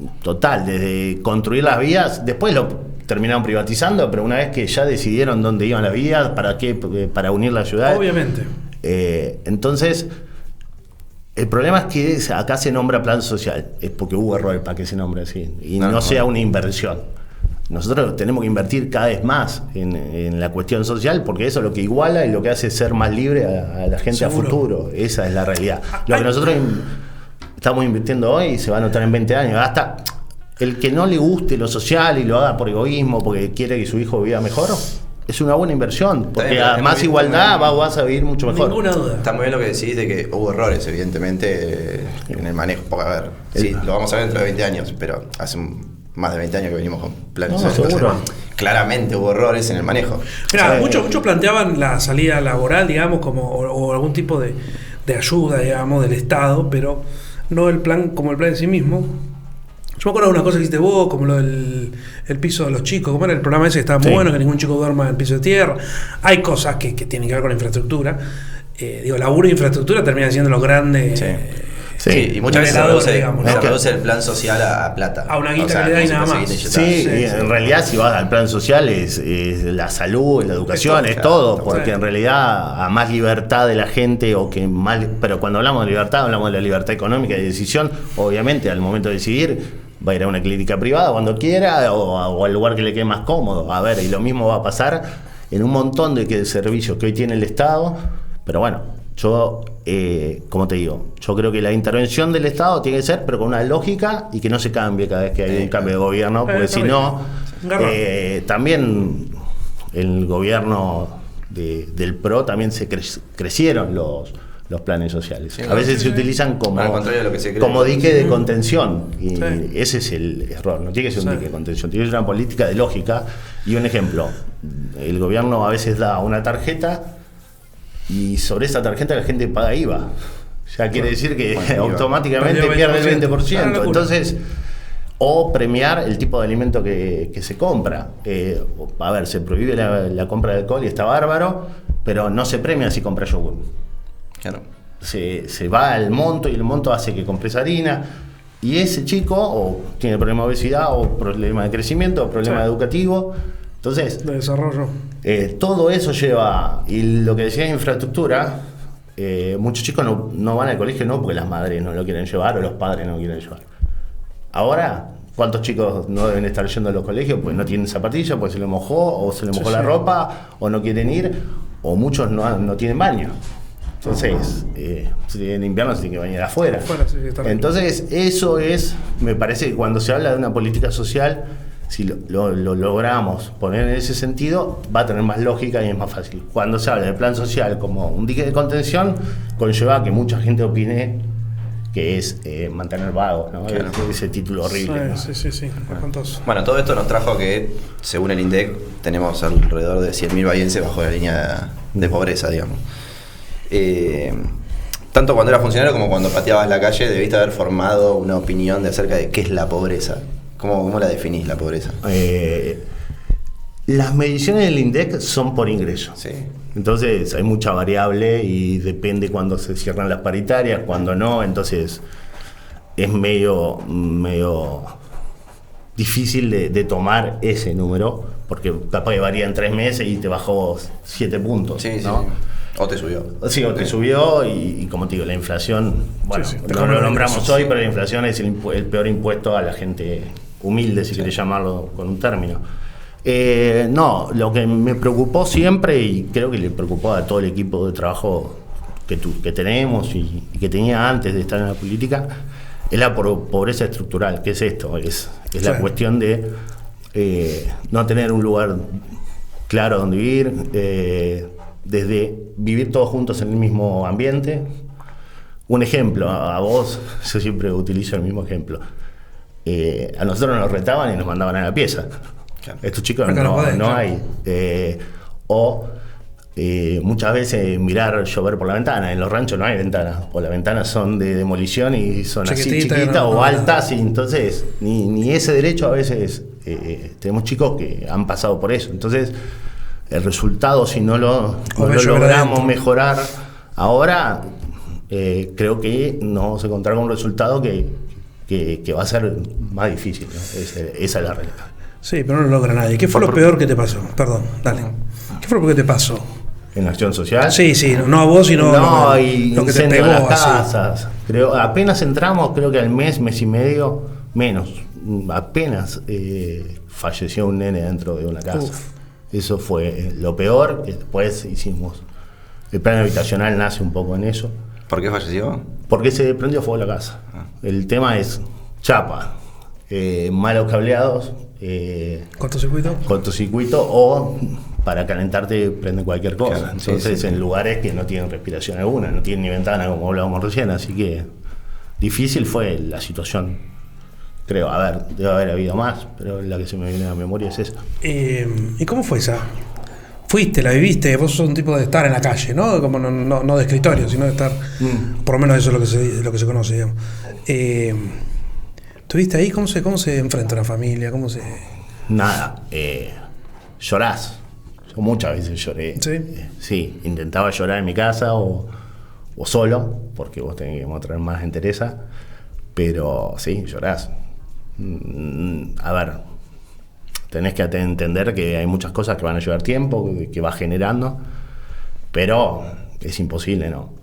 Desde construir las vías, después lo terminaron privatizando, pero una vez que ya decidieron dónde iban las vías, ¿para qué? Para unir la ciudad. Obviamente. Entonces, el problema es que acá se nombra plan social, es porque hubo errores para que se nombre así, y no sea una inversión. nosotros tenemos que invertir cada vez más en la cuestión social, porque eso es lo que iguala y lo que hace ser más libre a la gente. Seguro. A futuro. Esa es la realidad. Lo que nosotros estamos invirtiendo hoy se va a notar en 20 años. Hasta el que no le guste lo social y lo haga por egoísmo, porque quiere que su hijo viva mejor, es una buena inversión, porque bien, a más igualdad vas a vivir mucho mejor. Ninguna duda. Está muy bien lo que decís de que hubo errores, evidentemente, en el manejo. Porque, a ver, sí, lo vamos a ver dentro de 20 años, pero hace más de 20 años que venimos con planes No, sociales. seguro. Claramente hubo errores en el manejo. Mirá, Sí. muchos planteaban la salida laboral, digamos, o algún tipo de ayuda, digamos, del Estado, pero no el plan como el plan en sí mismo. Yo me acuerdo de una cosa que hiciste vos, como lo del el piso de los chicos, como era el programa ese que estaba muy Sí. bueno, que ningún chico duerma en el piso de tierra. Hay cosas que tienen que ver con la infraestructura. Laburo de infraestructura termina siendo los grandes. Sí. Sí. Sí, y muchas veces se Niveladores, reduce, digamos, se ¿no? reduce el plan social a plata. A una guita que le da y nada como si más. fuese guita y ya Sí, está. y en realidad si vas al plan social es la salud, es la educación, es todo, porque Sí. en realidad a más libertad de la gente o que más, pero cuando hablamos de libertad hablamos de la libertad económica y de decisión, obviamente al momento de decidir va a ir a una clínica privada cuando quiera o al lugar que le quede más cómodo. A ver, y lo mismo va a pasar en un montón de servicios que hoy tiene el Estado, pero bueno, yo, como te digo, yo creo que la intervención del Estado tiene que ser, pero con una lógica y que no se cambie cada vez que hay un cambio de gobierno, porque si no, también el gobierno del PRO también se crecieron los planes sociales. Sí, a veces se utilizan como, al contrario de lo que se cree. como dique de contención, y Sí. ese es el error. No tiene que ser un Sí. dique de contención, tiene que ser una política de lógica. Y un ejemplo, el gobierno a veces da una tarjeta y sobre esa tarjeta la gente paga IVA. Ya quiere decir que Bueno, automáticamente perdió pierde el 20%. 20%. Entonces, o premiar el tipo de alimento que se compra. A ver, se prohíbe la compra de alcohol y está bárbaro, pero no se premia si compra yogur. Claro. Se va al monto y el monto hace que compres harina. Y ese chico o tiene problema de obesidad o problema de crecimiento o problema Sí. educativo. Entonces, De desarrollo. todo eso lleva, y lo que decía de infraestructura, muchos chicos no van al colegio no porque las madres no lo quieren llevar o los padres no lo quieren llevar. Ahora, ¿cuántos chicos no deben estar yendo a los colegios? Pues no tienen zapatillas, pues se les mojó, o se les mojó la ropa, o no quieren ir, o muchos no tienen baño. Entonces, si en invierno se tiene que bañar afuera. Sí, está bien. Entonces, eso es, me parece que cuando se habla de una política social, si lo logramos poner en ese sentido, va a tener más lógica y es más fácil. Cuando se habla de plan social como un dique de contención, conlleva que mucha gente opine que es mantener vagos, ¿no? Claro. Ese título horrible, ¿no? Sí, espantoso. Bueno, todo esto nos trajo a que, según el INDEC, tenemos alrededor de 100.000 bahienses bajo la línea de pobreza, digamos. Tanto cuando eras funcionario como cuando pateabas la calle, debiste haber formado una opinión de acerca de qué es la pobreza. ¿Cómo la definís, la pobreza? Las mediciones del INDEC son por ingreso. Sí. Entonces hay mucha variable y depende cuando se cierran las paritarias, cuando no. Entonces es medio difícil de tomar ese número, porque capaz que varía en 3 meses y te bajó 7 puntos. Sí, ¿no? sí. O te subió. Sí, o te subió y como te digo, la inflación, bueno, Sí, te no come lo la nombramos inflación. hoy, pero la inflación es el peor impuesto a la gente humilde, si querés llamarlo con un término. No, lo que me preocupó siempre, y creo que le preocupó a todo el equipo de trabajo que tenemos y que tenía antes de estar en la política, es la pobreza estructural. ¿Qué es esto? Es la cuestión de no tener un lugar claro donde vivir, desde vivir todos juntos en el mismo ambiente. Un ejemplo, a vos, yo siempre utilizo el mismo ejemplo. A nosotros nos retaban y nos mandaban a la pieza. Claro. Estos chicos Acá no podés, no claro. hay. Muchas veces mirar llover por la ventana. En los ranchos no hay ventanas, o las ventanas son de demolición y son así Chiquitita, chiquitas no, o no, altas, y entonces ni ese derecho a veces. Tenemos chicos que han pasado por eso. Entonces, el resultado, si no lo logramos mejorar ahora, creo que nos vamos a encontrar con un resultado que va a ser más difícil, ¿no? Esa es la realidad. Sí, pero no lo logra nadie. ¿Qué fue lo peor que te pasó? Perdón, dale. ¿Qué fue lo peor que te pasó? ¿En la acción social? Sí, no a vos, sino y lo que te incendio pegó. en las así. casas. Creo, apenas entramos, creo que al mes y medio, menos. apenas falleció un nene dentro de una casa. Uf. Eso fue lo peor. Después hicimos... El plan habitacional nace un poco en eso. ¿Por qué falleció? Porque se prendió fuego la casa. El tema es chapa, malos cableados, cortocircuito o para calentarte prende cualquier cosa. Claro, Entonces sí. en lugares que no tienen respiración alguna, no tienen ni ventana como hablábamos recién, así que difícil fue la situación. Creo, a ver, debe haber habido más, pero la que se me viene a la memoria es esa. ¿Y cómo fue esa? Fuiste, la viviste, vos sos un tipo de estar en la calle, ¿no? Como no de escritorio, sino de estar, por lo menos eso es lo que se conoce, digamos. ¿Estuviste ahí? ¿Cómo se enfrenta una familia? ¿Cómo se...? Nada, llorás. Yo muchas veces lloré. ¿Sí? Sí, intentaba llorar en mi casa o solo, porque vos tenés que mostrar más entereza, pero sí, llorás. A ver, tenés que entender que hay muchas cosas que van a llevar tiempo, que va generando, pero es imposible, ¿no?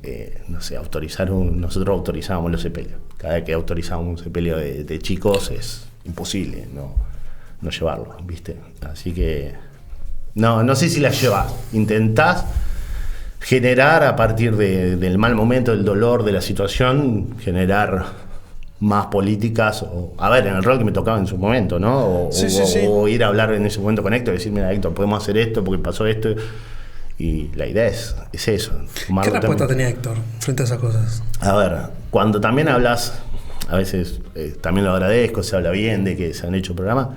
No sé, nosotros autorizábamos los sepelios. Cada vez que autorizábamos un sepelio de chicos es imposible no llevarlo, ¿viste? Así que no sé si la llevas. Intentás generar a partir del mal momento, del dolor, de la situación, generar más políticas, a ver, en el rol que me tocaba en su momento, ¿no? O ir a hablar en ese momento con Héctor y decir, mira, Héctor, podemos hacer esto porque pasó esto. Y la idea es eso. ¿Qué respuesta tenía Héctor frente a esas cosas? A ver, cuando también hablas, a veces también lo agradezco, se habla bien de que se han hecho programas,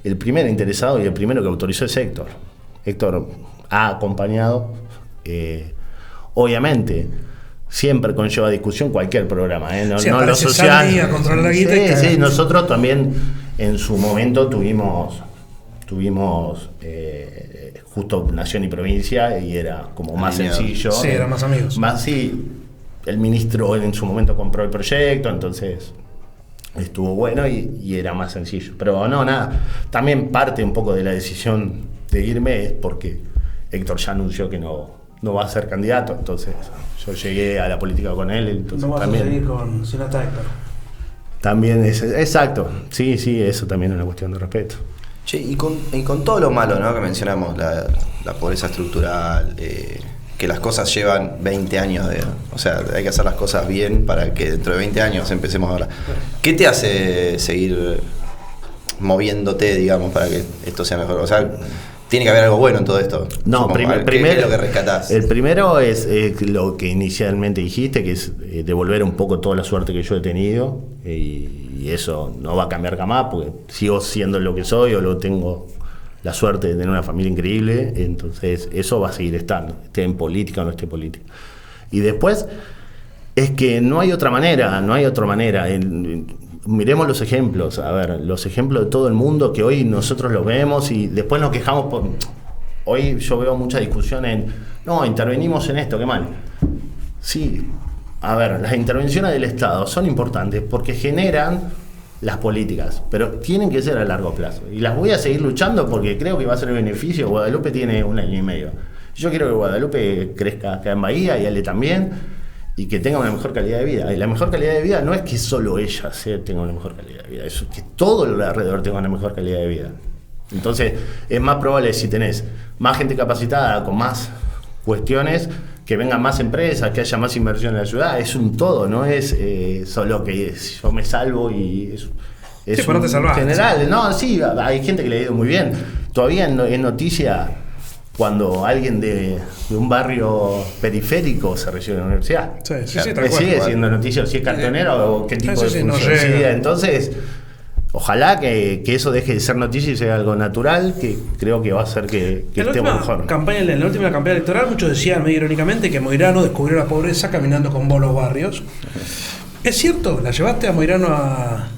el primer interesado y el primero que autorizó es Héctor. Héctor ha acompañado, obviamente, siempre conlleva discusión cualquier programa, ¿eh? No lo social. A controlar la guita sí, nosotros también en su momento tuvimos justo Nación y Provincia y era como más sencillo. Sí, eran más amigos. Más sí, el ministro en su momento compró el proyecto, entonces estuvo bueno y era más sencillo. Pero no, nada, también parte un poco de la decisión de irme es porque Héctor ya anunció que no va a ser candidato, entonces yo llegué a la política con él, entonces no vas también, a seguir si no está Héctor. También es exacto, sí, eso también es una cuestión de respeto. Che, y con todo lo malo, ¿no?, que mencionamos, la pobreza estructural, que las cosas llevan 20 años o sea, hay que hacer las cosas bien para que dentro de 20 años empecemos a hablar. ¿Qué te hace seguir moviéndote, digamos, para que esto sea mejor? O sea, tiene que haber algo bueno en todo esto. No, primero, ¿qué es lo que rescatás? El primero es lo que inicialmente dijiste, que es devolver un poco toda la suerte que yo he tenido, y eso no va a cambiar jamás, porque sigo siendo lo que soy, o tengo la suerte de tener una familia increíble, entonces eso va a seguir estando, esté en política o no esté en política. Y después es que no hay otra manera. Miremos los ejemplos, a ver, los ejemplos de todo el mundo que hoy nosotros los vemos y después nos quejamos hoy yo veo mucha discusión intervenimos en esto, qué mal. Sí, a ver, las intervenciones del Estado son importantes porque generan las políticas, pero tienen que ser a largo plazo. Y las voy a seguir luchando porque creo que va a ser el beneficio. Guadalupe tiene 1 año y medio. Yo quiero que Guadalupe crezca acá en Bahía y Ale también, y que tenga una mejor calidad de vida. Y la mejor calidad de vida no es que solo ella tenga una mejor calidad de vida, es que todo lo alrededor tenga una mejor calidad de vida. Entonces, es más probable si tenés más gente capacitada, con más cuestiones, que vengan más empresas, que haya más inversión en la ciudad. Es un todo, no es solo que yo me salvo y es sí, pero no te salvás, general. Sí. No, sí, hay gente que le ha ido muy bien. Todavía es noticia cuando alguien de un barrio periférico se recibe en la universidad. Sí, Claro, tal cual. sigue siendo noticia si es cartonero o qué tipo de función no sigue. llega. Entonces, ojalá que eso deje de ser noticia y sea algo natural, que creo que va a hacer que estemos mejor. En la última campaña electoral, muchos decían medio irónicamente que Moirano descubrió la pobreza caminando con vos los barrios. ¿Es cierto? ¿La llevaste a Moirano a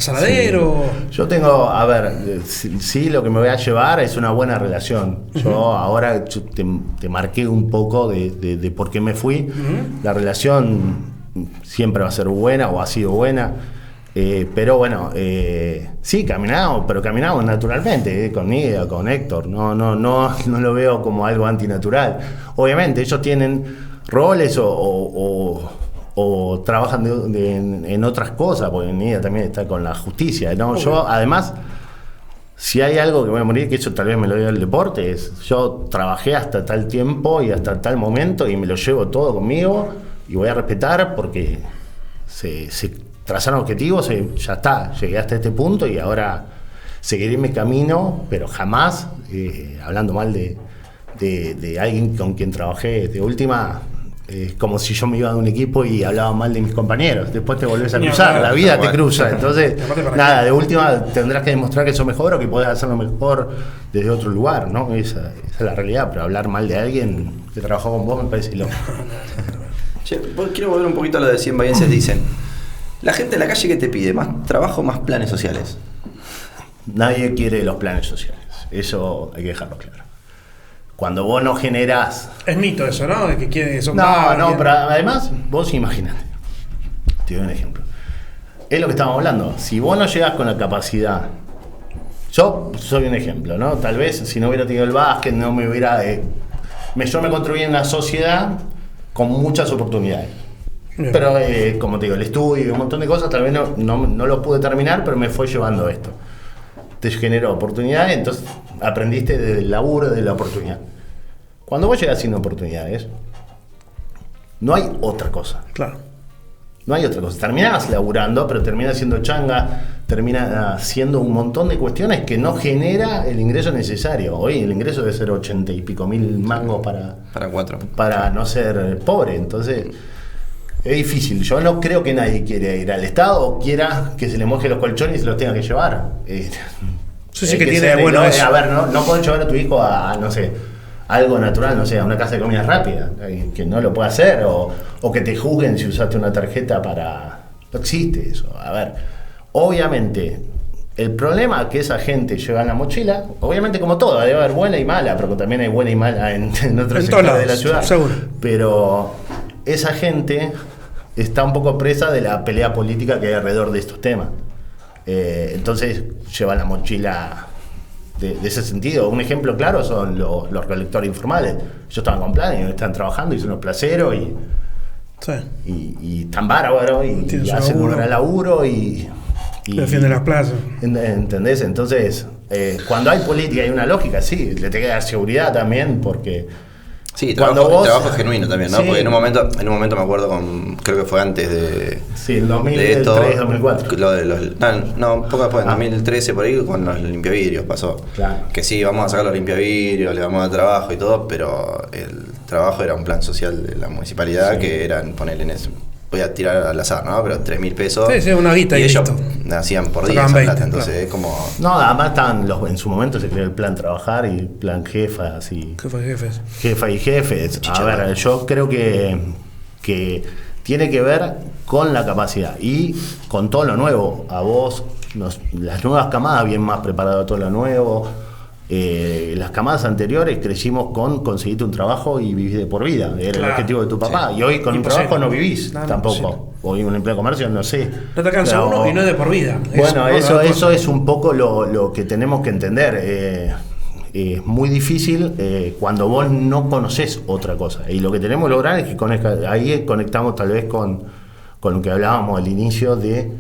Saladero? Sí. Yo tengo, a ver, sí, lo que me voy a llevar es una buena relación. Yo ahora te marqué un poco de por qué me fui. La relación siempre va a ser buena o ha sido buena. Pero bueno, sí, caminamos naturalmente, con Nida, con Héctor. No lo veo como algo antinatural. Obviamente ellos tienen roles o o trabajan en otras cosas, porque mi vida también está con la justicia, ¿no? Yo, además, si hay algo que voy a morir, que eso tal vez me lo dio el deporte, es yo trabajé hasta tal tiempo y hasta tal momento y me lo llevo todo conmigo y voy a respetar porque se trazaron objetivos, ya está, llegué hasta este punto y ahora seguiré mi camino, pero jamás, hablando mal de alguien con quien trabajé, de última, como si yo me iba de un equipo y hablaba mal de mis compañeros, después te volvés a cruzar, la vida te cruza, entonces nada, de última tendrás que demostrar que sos mejor o que podés hacerlo mejor desde otro lugar, ¿no? Esa es la realidad, pero hablar mal de alguien que trabajó con vos me parece loco. Che, quiero volver un poquito a lo de 100 bahienses. Dicen, la gente en la calle que te pide, más trabajo, más planes sociales. Nadie quiere los planes sociales, eso hay que dejarlo claro. Cuando vos no generás... Es mito eso, ¿no? De que quieren que son No, pero además, vos imaginate. Te doy un ejemplo. Es lo que estábamos hablando. Si vos no llegás con la capacidad... Yo soy un ejemplo, ¿no? Tal vez si no hubiera tenido el básquet, no me hubiera... yo me construí en una sociedad con muchas oportunidades. Bien. Pero, como te digo, el estudio y un montón de cosas, tal vez no lo pude terminar, pero me fue llevando esto. Te generó oportunidades, entonces aprendiste del laburo, de la oportunidad. Cuando vos llegás sin oportunidades, no hay otra cosa. Claro. No hay otra cosa. Terminás laburando, pero terminás siendo changa, termina haciendo un montón de cuestiones que no genera el ingreso necesario. Hoy el ingreso debe ser 80 y pico mil mangos para no ser pobre. Entonces, es difícil. Yo no creo que nadie quiera ir al Estado o quiera que se le moje los colchones y se los tenga que llevar. Sí, que tiene bueno eso. A ver, no puedes llevar a tu hijo a, no sé, algo natural, no sé, a una casa de comida rápida, que no lo pueda hacer, o que te juzguen si usaste una tarjeta para... No existe eso. A ver, obviamente, el problema que esa gente lleva en la mochila, obviamente como todo, debe haber buena y mala, pero también hay buena y mala en otros sectores de la ciudad. Seguro. Pero esa gente está un poco presa de la pelea política que hay alrededor de estos temas. Entonces lleva la mochila de ese sentido. Un ejemplo claro son los recolectores informales. Ellos estaban con planes, están trabajando, y son unos placeros y están bárbaros y hacen un gran laburo y defienden las plazas. ¿Entendés? Entonces, cuando hay política y una lógica, sí, le tenés que dar seguridad también, porque sí, trabajo genuino también, ¿no? Sí. Porque en un momento me acuerdo creo que fue antes de... Sí, en 2003, 2004. Un poco después, en 2013 por ahí, con los limpiavidrios pasó. Claro. Que sí, vamos a sacar los limpiavidrios, le vamos a dar trabajo y todo, pero el trabajo era un plan social de la municipalidad, que eran ponerle en eso. Voy a tirar al azar, ¿no? Pero 3.000 pesos. Sí, una guita y ellos listo. Hacían por día esa plata, entonces es como... No, además en su momento se creó el plan trabajar y plan jefas y... Jefa y jefes. A ver, yo creo que tiene que ver con la capacidad y con todo lo nuevo. A vos, las nuevas camadas vienen más preparadas a todo lo nuevo. Las camadas anteriores crecimos con conseguirte un trabajo y vivir de por vida, era el objetivo de tu papá, sí. Y hoy con un trabajo no vivís tampoco, hoy un empleo de comercio no sé. No te alcanza uno y no es de por vida. Bueno, eso es un poco lo que tenemos que entender. Es muy difícil cuando vos no conocés otra cosa, y lo que tenemos que lograr es que ahí conectamos tal vez con lo que hablábamos al inicio de...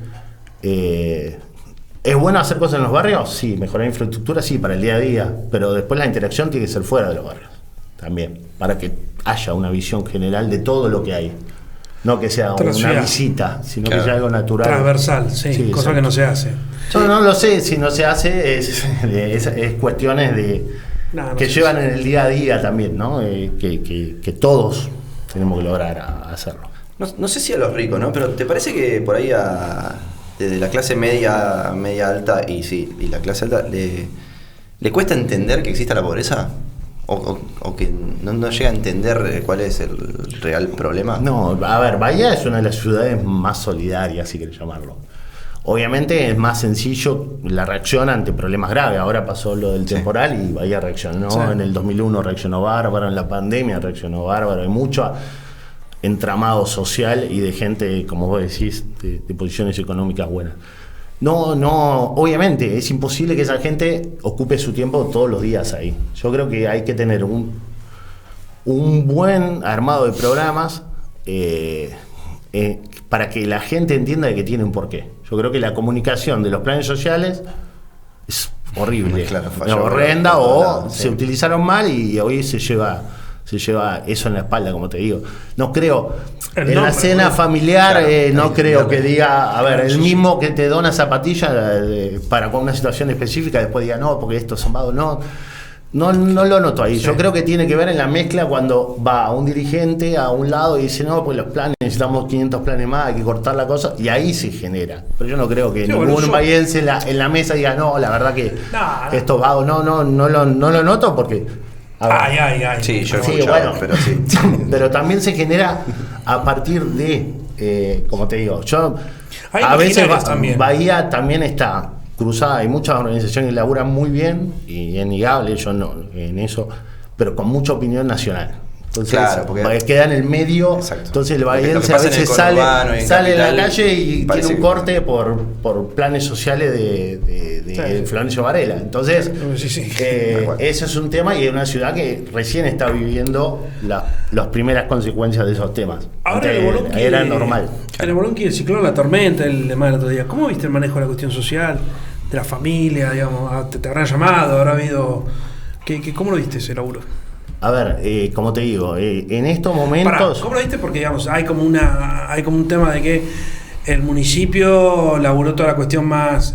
¿Es bueno hacer cosas en los barrios? Sí. ¿Mejorar infraestructura? Sí, para el día a día. Pero después la interacción tiene que ser fuera de los barrios también, para que haya una visión general de todo lo que hay. No que sea una visita, sino que sea algo natural. Transversal, sí, cosa que no se hace. Yo no lo sé, si no se hace es cuestiones que llevan en el día a día también, ¿no? Que todos tenemos que lograr hacerlo. No sé si a los ricos, ¿no? Pero ¿te parece que por ahí desde la clase media alta y la clase alta le cuesta entender que exista la pobreza? ¿O que no llega a entender cuál es el real problema? No, a ver, Bahía es una de las ciudades más solidarias, si querés llamarlo. Obviamente es más sencillo la reacción ante problemas graves. Ahora pasó lo del temporal y Bahía reaccionó. Sí. En el 2001 reaccionó bárbaro, en la pandemia reaccionó bárbaro. Hay mucho entramado social y de gente, como vos decís, de posiciones económicas buenas. No, obviamente es imposible que esa gente ocupe su tiempo todos los días ahí. Yo creo que hay que tener un buen armado de programas. para que la gente entienda de que tiene un porqué. Yo creo que la comunicación de los planes sociales es horrible, claro, falló, horrenda, o sí. se utilizaron mal y hoy se lleva eso en la espalda, como te digo. No creo, en la cena familiar, claro, no creo que diga, a ver, Claro, el sí, mismo que te dona zapatillas para con una situación específica, después diga, no, porque esto es amado, no lo noto ahí. Sí. Yo creo que tiene que ver en la mezcla cuando va un dirigente a un lado y dice, no, pues los planes, necesitamos 500 planes más, hay que cortar la cosa, y ahí se genera. Pero yo no creo que ningún bahiense en la mesa diga, no, la verdad que esto es vago. No lo noto porque... Ay. Sí, yo he Sí, escuchado, bueno. pero sí. Pero también se genera a partir de, como te digo, yo Hay a veces imaginarios también. Bahía también está cruzada, hay muchas organizaciones que laburan muy bien y es innegable, yo no en eso, pero con mucha opinión nacional. Entonces, Claro, porque queda en el medio. Exacto. Entonces el Porque lo bahiense que a pasa en el veces sale conurbano y en en la capital calle y tiene parece un que- corte por planes sociales de Florencio Varela. Entonces, Sí. Tal cual. ese es un tema y es una ciudad que recién está viviendo las primeras consecuencias de esos temas. Ahora el Antes Bolonqui, era normal. El Bolonqui, el ciclón, la tormenta, el tema del otro día. ¿Cómo viste el manejo de la cuestión social, de la familia, digamos? ¿Te habrán llamado? ¿Habrá habido...? ¿Cómo lo viste ese laburo? A ver, como te digo, en estos momentos... Pará, ¿cómo lo viste? Porque, digamos, hay como un tema de que el municipio laburó toda la cuestión más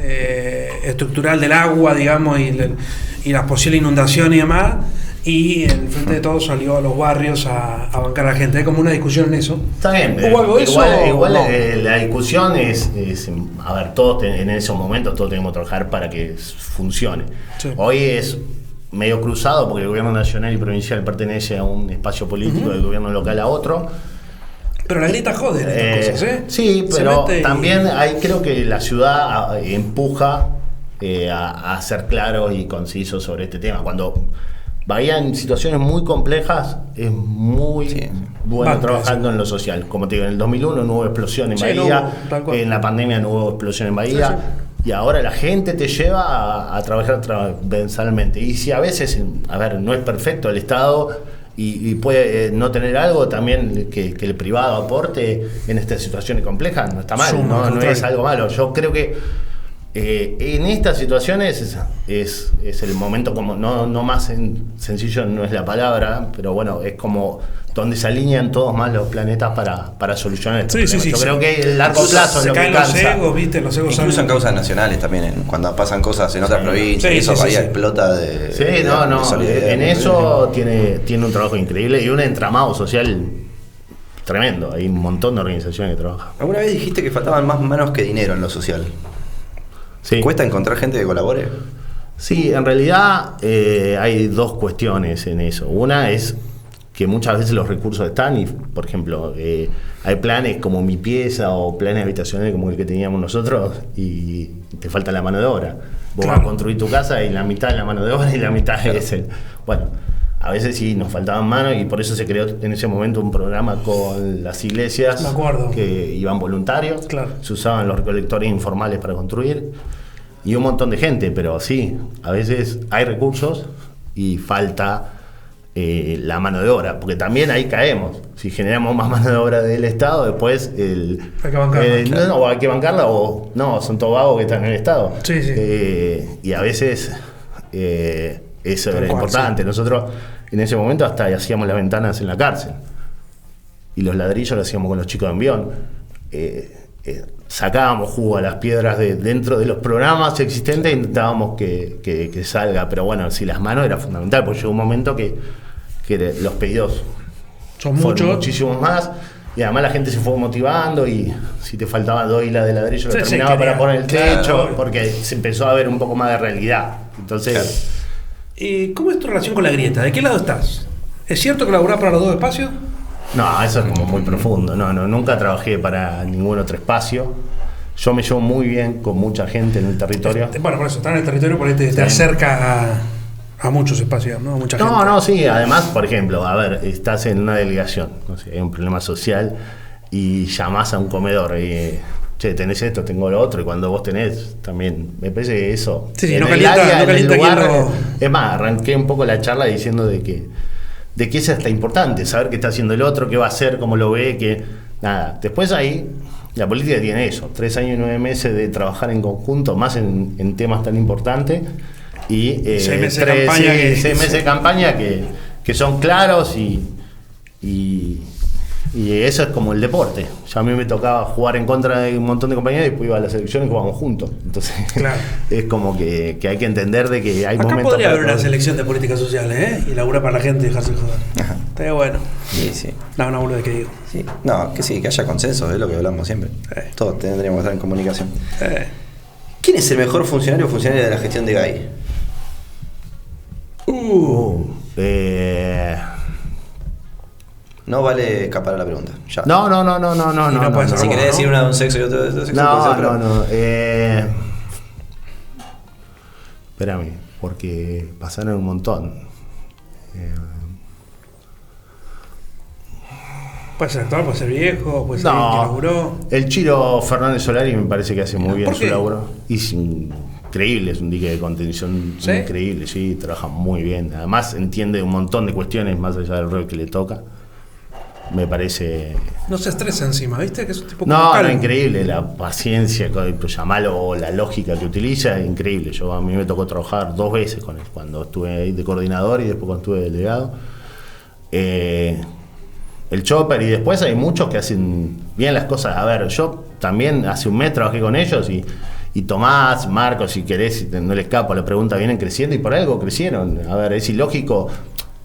estructural del agua, digamos, y las posibles inundaciones y demás, y el Frente de Todos salió a los barrios a bancar a la gente. Hay como una discusión en eso. Está bien. ¿Hubo algo de eso Igual o no? la discusión es, a ver, todos en esos momentos todos tenemos que trabajar para que funcione. Sí. Hoy es medio cruzado porque el gobierno nacional y provincial pertenece a un espacio político, del gobierno local a otro. Pero la grieta jode en estas cosas, ¿eh? Sí, Se pero mete y- también creo que la ciudad empuja a ser claro y conciso sobre este tema. Cuando Bahía en situaciones muy complejas es muy Sí. bueno Banca, trabajando en lo social. Como te digo, en el 2001 no hubo explosión en Sí, Bahía, no hubo, tal cual. en la pandemia no hubo explosión en Bahía. Sí, Y ahora la gente te lleva a trabajar transversalmente. Y si a veces, a ver, no es perfecto el Estado y puede no tener algo, también que el privado aporte en estas situaciones complejas, no está mal, Suma, al no es contrario. algo malo. Yo creo que en estas situaciones es el momento como, no más sencillo no es la palabra, pero bueno, es como donde se alinean todos más los planetas para solucionar estos Sí, sí, problemas. sí, Yo sí. creo que el largo plazo es Se lo que caen los cansa. egos, ¿viste? Los egos Incluso en salen. causas nacionales también, cuando pasan cosas en otras provincias, Sí, eso sí, Bahía sí. explota de. Sí, de solidaridad. en eso tiene un trabajo increíble y un entramado social tremendo. Hay un montón de organizaciones que trabajan. ¿Alguna vez dijiste que faltaban más manos que dinero en lo social? Sí. ¿Cuesta encontrar gente que colabore? Sí, en realidad hay dos cuestiones en eso. Una es que muchas veces los recursos están y, por ejemplo, hay planes como Mi Pieza o planes habitacionales como el que teníamos nosotros y te falta la mano de obra. Vos vas a construir tu casa y la mitad es la mano de obra y la mitad es el... Bueno, a veces sí nos faltaban manos y por eso se creó en ese momento un programa con las iglesias Me acuerdo. que iban voluntarios. Claro. Se usaban los recolectores informales para construir y un montón de gente, pero sí, a veces hay recursos y falta la mano de obra, porque también ahí caemos. Si generamos más mano de obra del Estado, después Hay que bancarla, o hay que bancarla o no, son todos vagos que están en el Estado. Sí, sí. Y a veces eso Tal era cual, importante. sí. Nosotros en ese momento hasta hacíamos las ventanas en la cárcel y los ladrillos los hacíamos con los chicos de Envión. Sacábamos jugo a las piedras dentro de los programas existentes e intentábamos que salga, pero bueno, si las manos era fundamental, porque llegó un momento que los pedidos Son fueron muchos. muchísimos más y además la gente se fue motivando y si te faltaba 2 hilas de ladrillo Sí, lo sí, terminaba quería. para poner el Claro, techo, obvio. porque se empezó a ver un poco más de realidad. Entonces, ¿Cómo es tu relación con la grieta? ¿De qué lado estás? ¿Es cierto que laburás para los dos espacios? no, eso es como muy profundo. No, nunca trabajé para ningún otro espacio. Yo me llevo muy bien con mucha gente en el territorio. Bueno, por eso, estar en el territorio, por ahí te acerca a muchos espacios, ¿no? A mucha gente. No, sí, además, por ejemplo, a ver, estás en una delegación, no sé, hay un problema social y llamás a un comedor y, che, tenés esto, tengo lo otro, y cuando vos tenés, también, me parece que eso... Sí, sí, en no el calienta- área, no en el calienta lugar, quien lo- es más, arranqué un poco la charla diciendo de que es hasta importante saber qué está haciendo el otro, qué va a hacer, cómo lo ve, que... nada, después ahí la política tiene eso, 3 años y 9 meses de trabajar en conjunto, más en temas tan importantes, y 6 meses de campaña, 6 meses de campaña que son claros y eso es como el deporte. Ya a mí me tocaba jugar en contra de un montón de compañeros y después iba a la selección y jugábamos juntos. Entonces, claro, es como que hay que entender de que hay acá momentos. Podría haber una selección de políticas sociales, ¿eh? Y laburar para la gente y dejarse joder. Estaría bueno. Sí. No, una boluda que digo. Sí. No, que haya consenso, es lo que hablamos siempre. Todos tendríamos que estar en comunicación. ¿Quién es el mejor funcionario o funcionaria de la gestión de GAI? No vale escapar a la pregunta. Ya. No. Si querés decir una de un sexo y otra de otro sexo. No. Espérame, porque pasaron un montón. Puede ser actor, puede ser viejo, puede ser alguien que laburó. El Chiro Fernández Solari me parece que hace muy bien su laburo. Y es increíble, es un dique de contención increíble, sí, trabaja muy bien. Además entiende un montón de cuestiones más allá del rol que le toca. Me parece. No se estresa encima, ¿viste? Que es un tipo no, increíble, la paciencia, llamarlo, o la lógica que utiliza, es increíble. A mí me tocó trabajar 2 veces con él, cuando estuve ahí de coordinador y después cuando estuve de delegado. El Chopper, y después hay muchos que hacen bien las cosas. A ver, yo también hace un mes trabajé con ellos y Tomás, Marcos, si querés, no le escapo, la pregunta, vienen creciendo y por algo crecieron. A ver, es ilógico.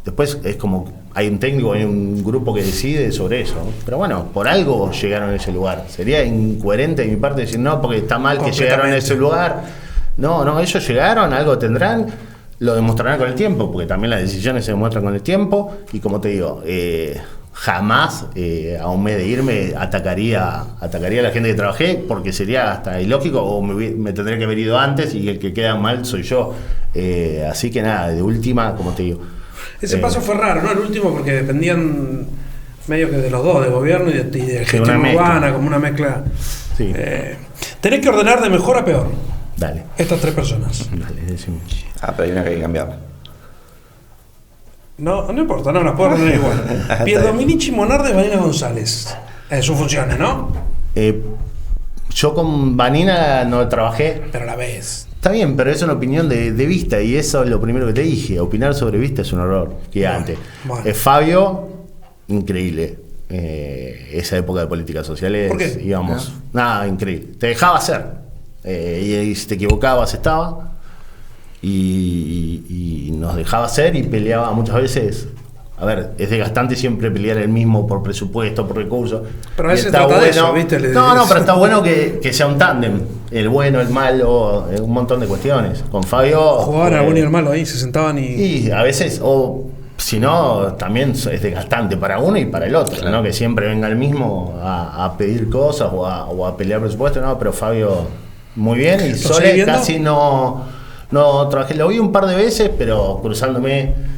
Después es como, hay un técnico, hay un grupo que decide sobre eso, ¿no? Pero bueno, por algo llegaron a ese lugar. Sería incoherente de mi parte decir, no, porque está mal que llegaron a ese lugar. No, ellos llegaron, algo tendrán, lo demostrarán con el tiempo, porque también las decisiones se demuestran con el tiempo. Y como te digo, jamás a un mes de irme atacaría a la gente que trabajé, porque sería hasta ilógico, o me tendría que haber ido antes y el que queda mal soy yo. Así que nada, de última, como te digo. Ese paso fue raro, ¿no? El último, porque dependían medio que de los dos, de gobierno y de gestión urbana, como una mezcla. Sí. Tenés que ordenar de mejor a peor. Dale. Estas 3 personas. Dale, decime. Pero hay una que hay que cambiar. No importa, no las puedo ordenar igual. Pierdominici, Monardes, Vanina González. Sus funciones, ¿no? Yo con Vanina no trabajé. Pero a la vez. Está bien, pero es una opinión de vista, y eso es lo primero que te dije. Opinar sobre vista es un error gigante. Bueno. Fabio, increíble. Esa época de políticas sociales, ¿por qué? Íbamos, nada, increíble. Te dejaba hacer. Y si te equivocabas, estaba. Y nos dejaba hacer y peleaba muchas veces. A ver, es desgastante siempre pelear el mismo por presupuesto, por recursos. Pero a veces trata de eso, ¿viste? No, pero está bueno que sea un tándem. El bueno, el malo, un montón de cuestiones. Con Fabio... Jugaban al bueno y al malo ahí, se sentaban y... Y a veces, o si no, también es desgastante para uno y para el otro, claro, ¿no? Que siempre venga el mismo a pedir cosas o a pelear presupuesto, ¿no? Pero Fabio, muy bien. Y Sole casi no trabajé, lo vi un par de veces, pero cruzándome.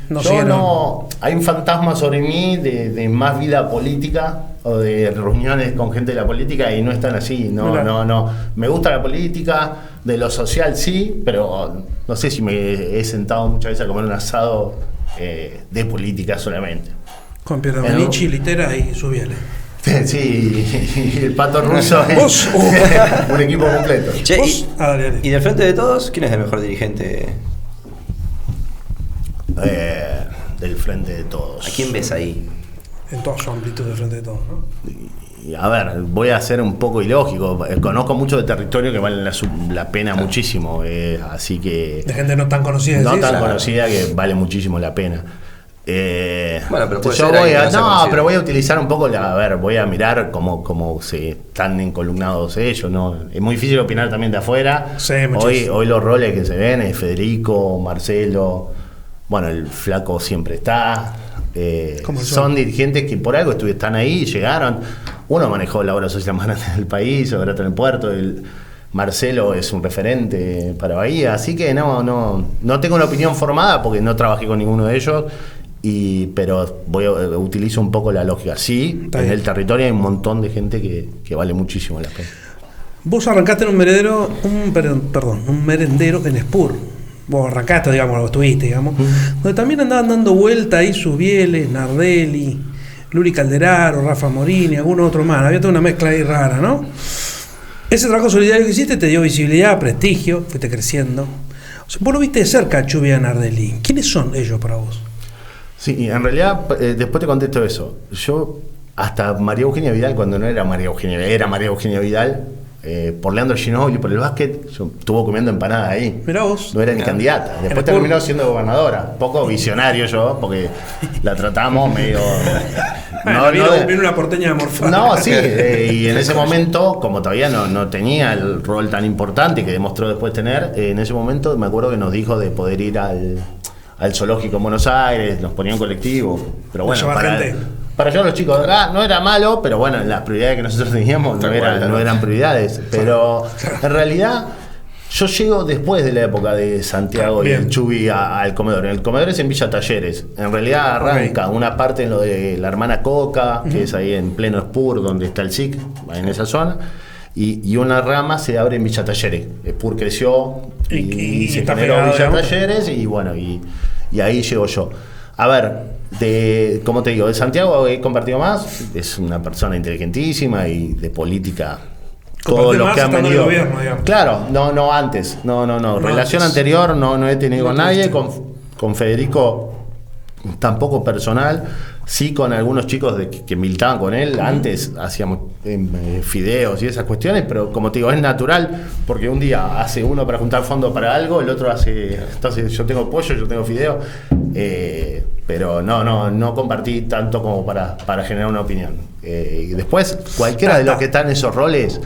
Hay un fantasma sobre mí de más vida política o de reuniones con gente de la política y no están así. No. Me gusta la política, de lo social sí, pero no sé si me he sentado muchas veces a comer un asado de política solamente. Con Pierdominici, Litera y Subiele. Sí, el Pato Russo. Un equipo completo. Che, y del frente de todos, ¿quién es el mejor dirigente? Del frente de todos. ¿A quién ves ahí? En toda su amplitud del frente de todos, ¿no? Y a ver, voy a ser un poco ilógico. Conozco mucho de territorio que vale la pena muchísimo. Así que. De gente no tan conocida. No tan conocida que vale muchísimo la pena. Bueno, pero yo voy a utilizar un poco voy a mirar cómo se están encolumnados ellos, ¿no? Es muy difícil opinar también de afuera. Sí, hoy los roles que se ven es Federico, Marcelo, bueno, el Flaco siempre está. Son dirigentes que por algo están ahí, llegaron. Uno manejó la obra social más grande del país, ahora está en el puerto. Marcelo es un referente para Bahía, así que no tengo una opinión formada porque no trabajé con ninguno de ellos. Pero utilizo un poco la lógica. Sí, en el territorio hay un montón de gente que vale muchísimo la pena. Vos arrancaste en un merendero en Spur. Vos arrancaste, digamos, lo estuviste, digamos. Donde también andaban dando vuelta ahí Subiele, Nardelli, Luli Calderaro, Rafa Morini, alguno otro más. Había toda una mezcla ahí rara, ¿no? Ese trabajo solidario que hiciste te dio visibilidad, prestigio, fuiste creciendo. O sea, vos lo viste de cerca a Chubi y a Nardelli. ¿Quiénes son ellos para vos? Sí, en realidad, después te contesto eso. Yo, hasta María Eugenia Vidal, cuando no era María Eugenia, era María Eugenia Vidal, por Leandro Ginóbili, por el básquet, yo estuvo comiendo empanada ahí. Mirá vos. No era ni candidata. Después terminó siendo gobernadora. Poco visionario yo, porque la tratamos medio... vino una porteña de morfar. No, sí, y en ese momento, como todavía no tenía el rol tan importante que demostró después tener, en ese momento me acuerdo que nos dijo de poder ir al zoológico en Buenos Aires, nos ponía en colectivo, pero bueno, para yo los chicos de acá no era malo, pero bueno, las prioridades que nosotros teníamos no eran prioridades, pero en realidad yo llego después de la época de Santiago y el Chubi al comedor. El comedor es en Villa Talleres. En realidad arranca una parte en lo de la hermana Coca, que es ahí en pleno Spur, donde está el SIC, en esa zona. Y una rama se abre en Villa Talleres. Spur creció y se generó Villa Talleres y bueno, y ahí llego yo. A ver, como te digo, de Santiago he compartido más. Es una persona inteligentísima y de política. Todos los que han venido. Gobierno, claro, no antes. No. Relación antes. Anterior no he tenido con nadie. Con Federico tampoco personal. Sí con algunos chicos que militaban con él. Antes hacíamos fideos y esas cuestiones, pero como te digo, es natural, porque un día hace uno para juntar fondos para algo, el otro hace. Entonces yo tengo pollo, yo tengo fideo. Pero no compartí tanto como para generar una opinión. Y después, cualquiera de los que están en esos roles,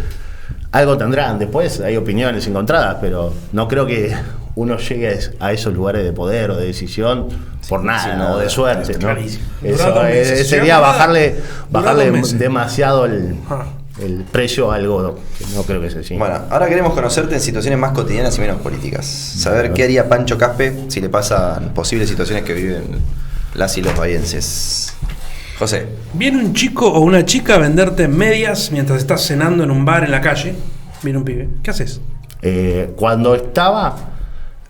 algo tendrán. Después hay opiniones encontradas, pero no creo que uno llegue a esos lugares de poder o de decisión por nada, o de suerte, ¿no? Eso sería bajarle demasiado el precio a algo que no creo que sea así. Bueno, ahora queremos conocerte en situaciones más cotidianas y menos políticas. Saber qué haría Pancho Caspe si le pasan posibles situaciones que viven las y los bahienses. José. Viene un chico o una chica a venderte medias mientras estás cenando en un bar en la calle. Viene un pibe. ¿Qué haces? Cuando estaba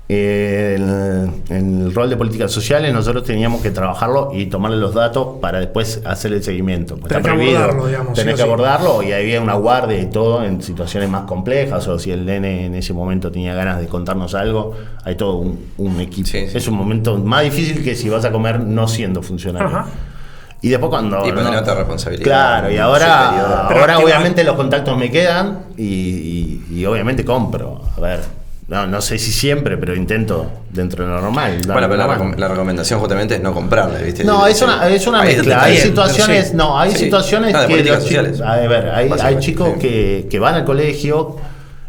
en el rol de políticas sociales, nosotros teníamos que trabajarlo y tomarle los datos para después hacer el seguimiento. Está prohibido. Tenés que abordarlo y había una guardia y todo en situaciones más complejas, o si el nene en ese momento tenía ganas de contarnos algo, hay todo un equipo. Sí. Es un momento más difícil que si vas a comer no siendo funcionario. Ajá. Y después cuando... Y poner otra responsabilidad. Claro, y ahora obviamente los contactos me quedan y obviamente compro. A ver, no sé si siempre, pero intento dentro de lo normal. Bueno, pero la recomendación justamente es no comprarle, ¿viste? No, es una mezcla. Hay situaciones, situaciones que... políticas sociales. A ver, hay chicos que van al colegio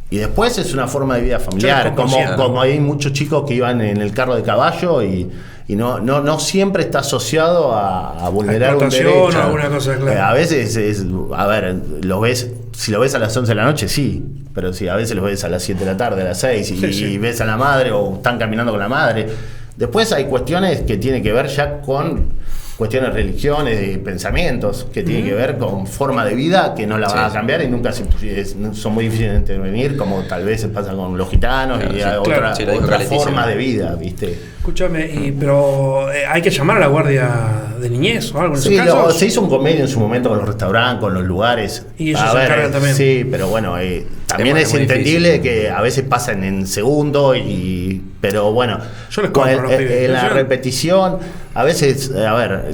y después es una forma de vida familiar. Como hay muchos chicos que iban en el carro de caballo y no siempre está asociado a vulnerar un derecho. O alguna cosa, claro. A veces si lo ves a las 11 de la noche, sí, pero si a veces lo ves a las 7 de la tarde, a las 6 y ves a la madre o están caminando con la madre. Después hay cuestiones que tienen que ver ya con cuestiones de religiones, de pensamientos, que tienen que ver con forma de vida que no la van a cambiar y nunca son muy difíciles de intervenir, como tal vez se pasa con los gitanos y otra forma de vida, ¿viste? Escúchame, pero hay que llamar a la guardia de niñez o algo en esos casos. Se hizo un convenio en su momento con los restaurantes, con los lugares. Y ellos se encargan también. Sí, pero bueno, también es entendible difícil que a veces pasan en segundo pero bueno, yo les compro en la repetición a veces,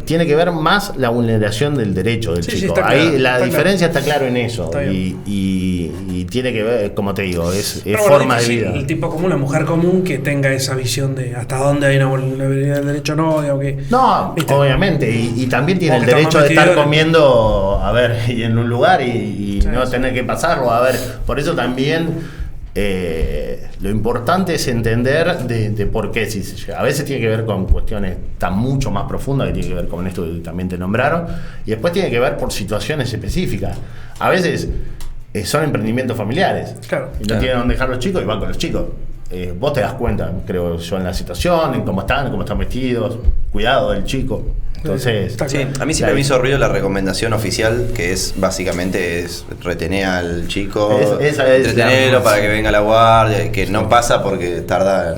tiene que ver más la vulneración del derecho del chico. Ahí la diferencia está claro en eso. Y tiene que ver, como te digo, es forma de vida. El tipo común, la mujer común que tenga esa visión de hasta dónde hay una vulnerabilidad del derecho, no, obviamente. Y también tiene el derecho de estar comiendo, y en un lugar y no tener que pasarlo. Por eso también lo importante es entender de por qué. A veces tiene que ver con cuestiones tan mucho más profundas que tiene que ver con esto que también te nombraron, y después tiene que ver por situaciones específicas. A veces son emprendimientos familiares, y no tienen dónde dejar los chicos y van con los chicos. Vos te das cuenta, creo yo, en la situación, en cómo están vestidos, cuidado del chico. Entonces, a mí siempre me hizo ruido la recomendación oficial, que es básicamente retener al chico, entretenerlo para que venga la guardia, que no pasa porque tarda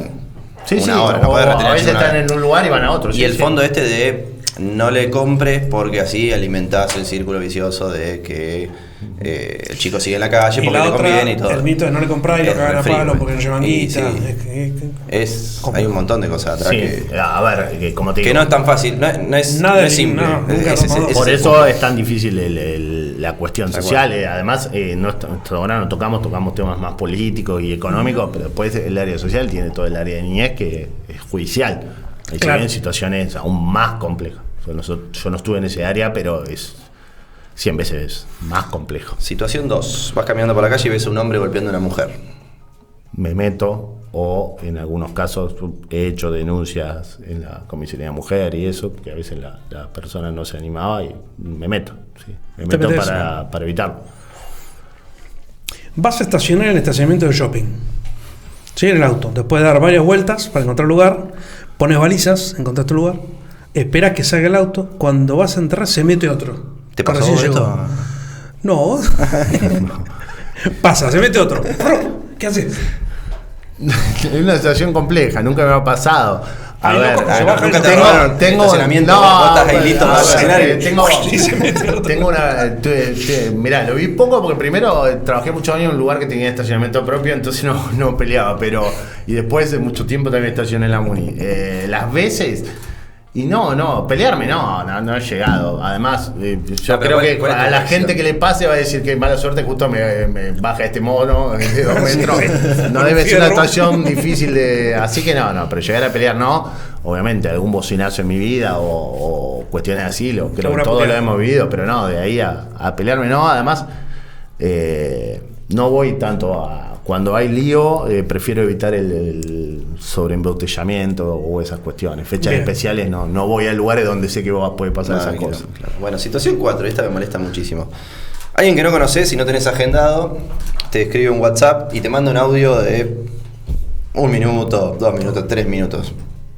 una hora. A veces están en un lugar y van a otro. Y el fondo de no le compres porque así alimentás el círculo vicioso de que el chico sigue en la calle Y porque la le otra, conviene y todo. el mito de no le comprar y lo Es cagan a re palo frío, porque no llevan y guita. sí. Hay un montón de cosas atrás Sí, a ver, como te digo. que no es tan fácil, no es Nada de simple. no, nunca Ese tomado. Por el eso punto. es tan difícil la cuestión Tal social. cual. Además, ahora no tocamos temas más políticos y económicos, pero después el área social tiene todo el área de niñez que es judicial. Ahí se Claro. ven situaciones aún más complejas. Yo no estuve en ese área, pero es 100 veces más complejo. Situación 2. Vas caminando por la calle y ves a un hombre golpeando a una mujer. Me meto, o en algunos casos he hecho denuncias en la comisaría de mujer y eso, que a veces la persona no se animaba y me meto. ¿Sí? Me Te meto metes. para evitarlo. Vas a estacionar en el estacionamiento del shopping. Sí, en el auto. Después de dar varias vueltas para encontrar lugar, pones balizas, encontraste tu lugar, esperas que salga el auto. Cuando vas a entrar, se mete otro. ¿Te Ahora pasó sí esto? llegó. No. Pasa, se mete otro. ¿Qué haces? Es una situación compleja, nunca me ha pasado. A Ay, ver, loco, se baja nunca el- te robaron el estacionamiento, vos estás ahí listo para estacionar y- tengo una. Mirá, lo vi poco porque primero trabajé muchos años en un lugar que tenía estacionamiento propio, entonces no peleaba, pero. Y después de mucho tiempo también estacioné en la Muni. Las veces. Y pelearme no he llegado. Además, yo No, pero creo que ¿cuál es tu a la reacción? gente que le pase va a decir que mala suerte, justo me baja este mono de 2 metros. No debe ser una situación difícil de. Así que no, pero llegar a pelear no. Obviamente, algún bocinazo en mi vida o cuestiones así, creo que Alguna todos lo puteada. hemos vivido, pero no, de ahí a pelearme no. Además, no voy tanto a. Cuando hay lío, prefiero evitar el sobreembotellamiento o esas cuestiones. Fechas Bien. especiales no voy a lugares donde sé que puede pasar esas que no, cosas. claro. Bueno, situación 4, esta me molesta muchísimo. Alguien que no conoces y no tenés agendado, te escribe un WhatsApp y te manda un audio de 1 minuto, 2 minutos, 3 minutos.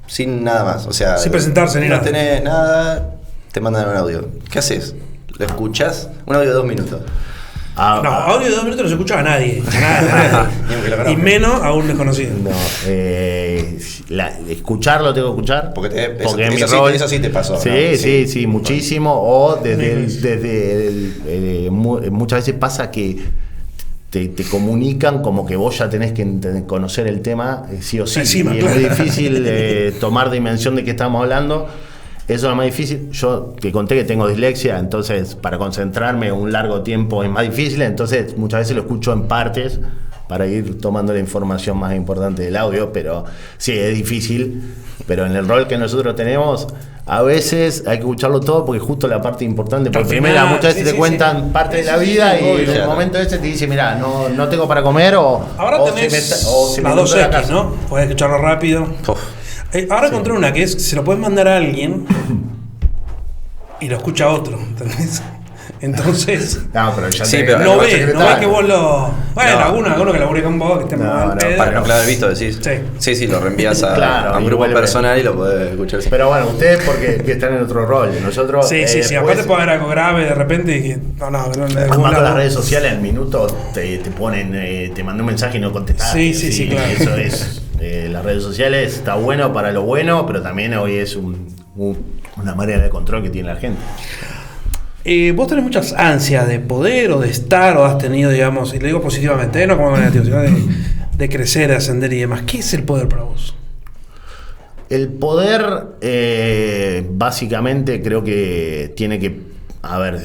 Sin nada más. O sea, Sin presentarse ni no nada. tenés nada, te mandan un audio. ¿Qué haces? ¿Lo escuchás? Un audio de 2 minutos. No, audio de 2 minutos no se escucha a nadie. A nadie. Ni aunque lo Y conozcas. menos a un desconocido. No, escucharlo tengo que escuchar. Porque es mi eso sí- rol. eso sí te pasó, Sí, ¿no? sí, Sí. muchísimo. O muchas veces pasa que te comunican como que vos ya tenés que conocer el tema, sí o sí. Encima, y claro. es muy difícil tomar dimensión de qué estamos hablando. Eso es lo más difícil. Yo te conté que tengo dislexia, entonces para concentrarme un largo tiempo es más difícil. Entonces muchas veces lo escucho en partes para ir tomando la información más importante del audio. Pero sí, es difícil. Pero en el rol que nosotros tenemos, a veces hay que escucharlo todo porque justo la parte importante. Por Al primera, final, muchas veces sí, te sí, cuentan sí. parte de la Sí, sí, vida sí, y obvio. en el Claro. momento ese te dice, mirá, no tengo para comer Ahora o tenés se me las inundó la 2X, casa. ¿no? Podés escucharlo rápido. Uf. Ahora encontré una que es, se lo puedes mandar a alguien y lo escucha otro, ¿entendés? Entonces, No, pero ya Sí, te- pero no va a ve secretario. que vos lo... Bueno, No. alguno que labure con vos, que esté No, más al no, pedo. Para no clavar el visto, decís. Sí. Sí, lo reenvías a, Claro, a un y grupo vuelve. personal y lo podés escuchar. Pero bueno, ustedes porque que están en otro rol. Nosotros. Sí, sí. después, Aparte puede haber algo grave de repente y que... No, de además algún con lado. las redes sociales al minuto te ponen, te mandó un mensaje y no contestaste. Sí, sí, sí, claro. Eso es. Las redes sociales está bueno para lo bueno, pero también hoy es una manera de control que tiene la gente. Vos tenés muchas ansias de poder o de estar o has tenido, digamos, y lo digo positivamente, no como negativo, sino de crecer, de ascender y demás. ¿Qué es el poder para vos? El poder, básicamente, creo que tiene que. A ver,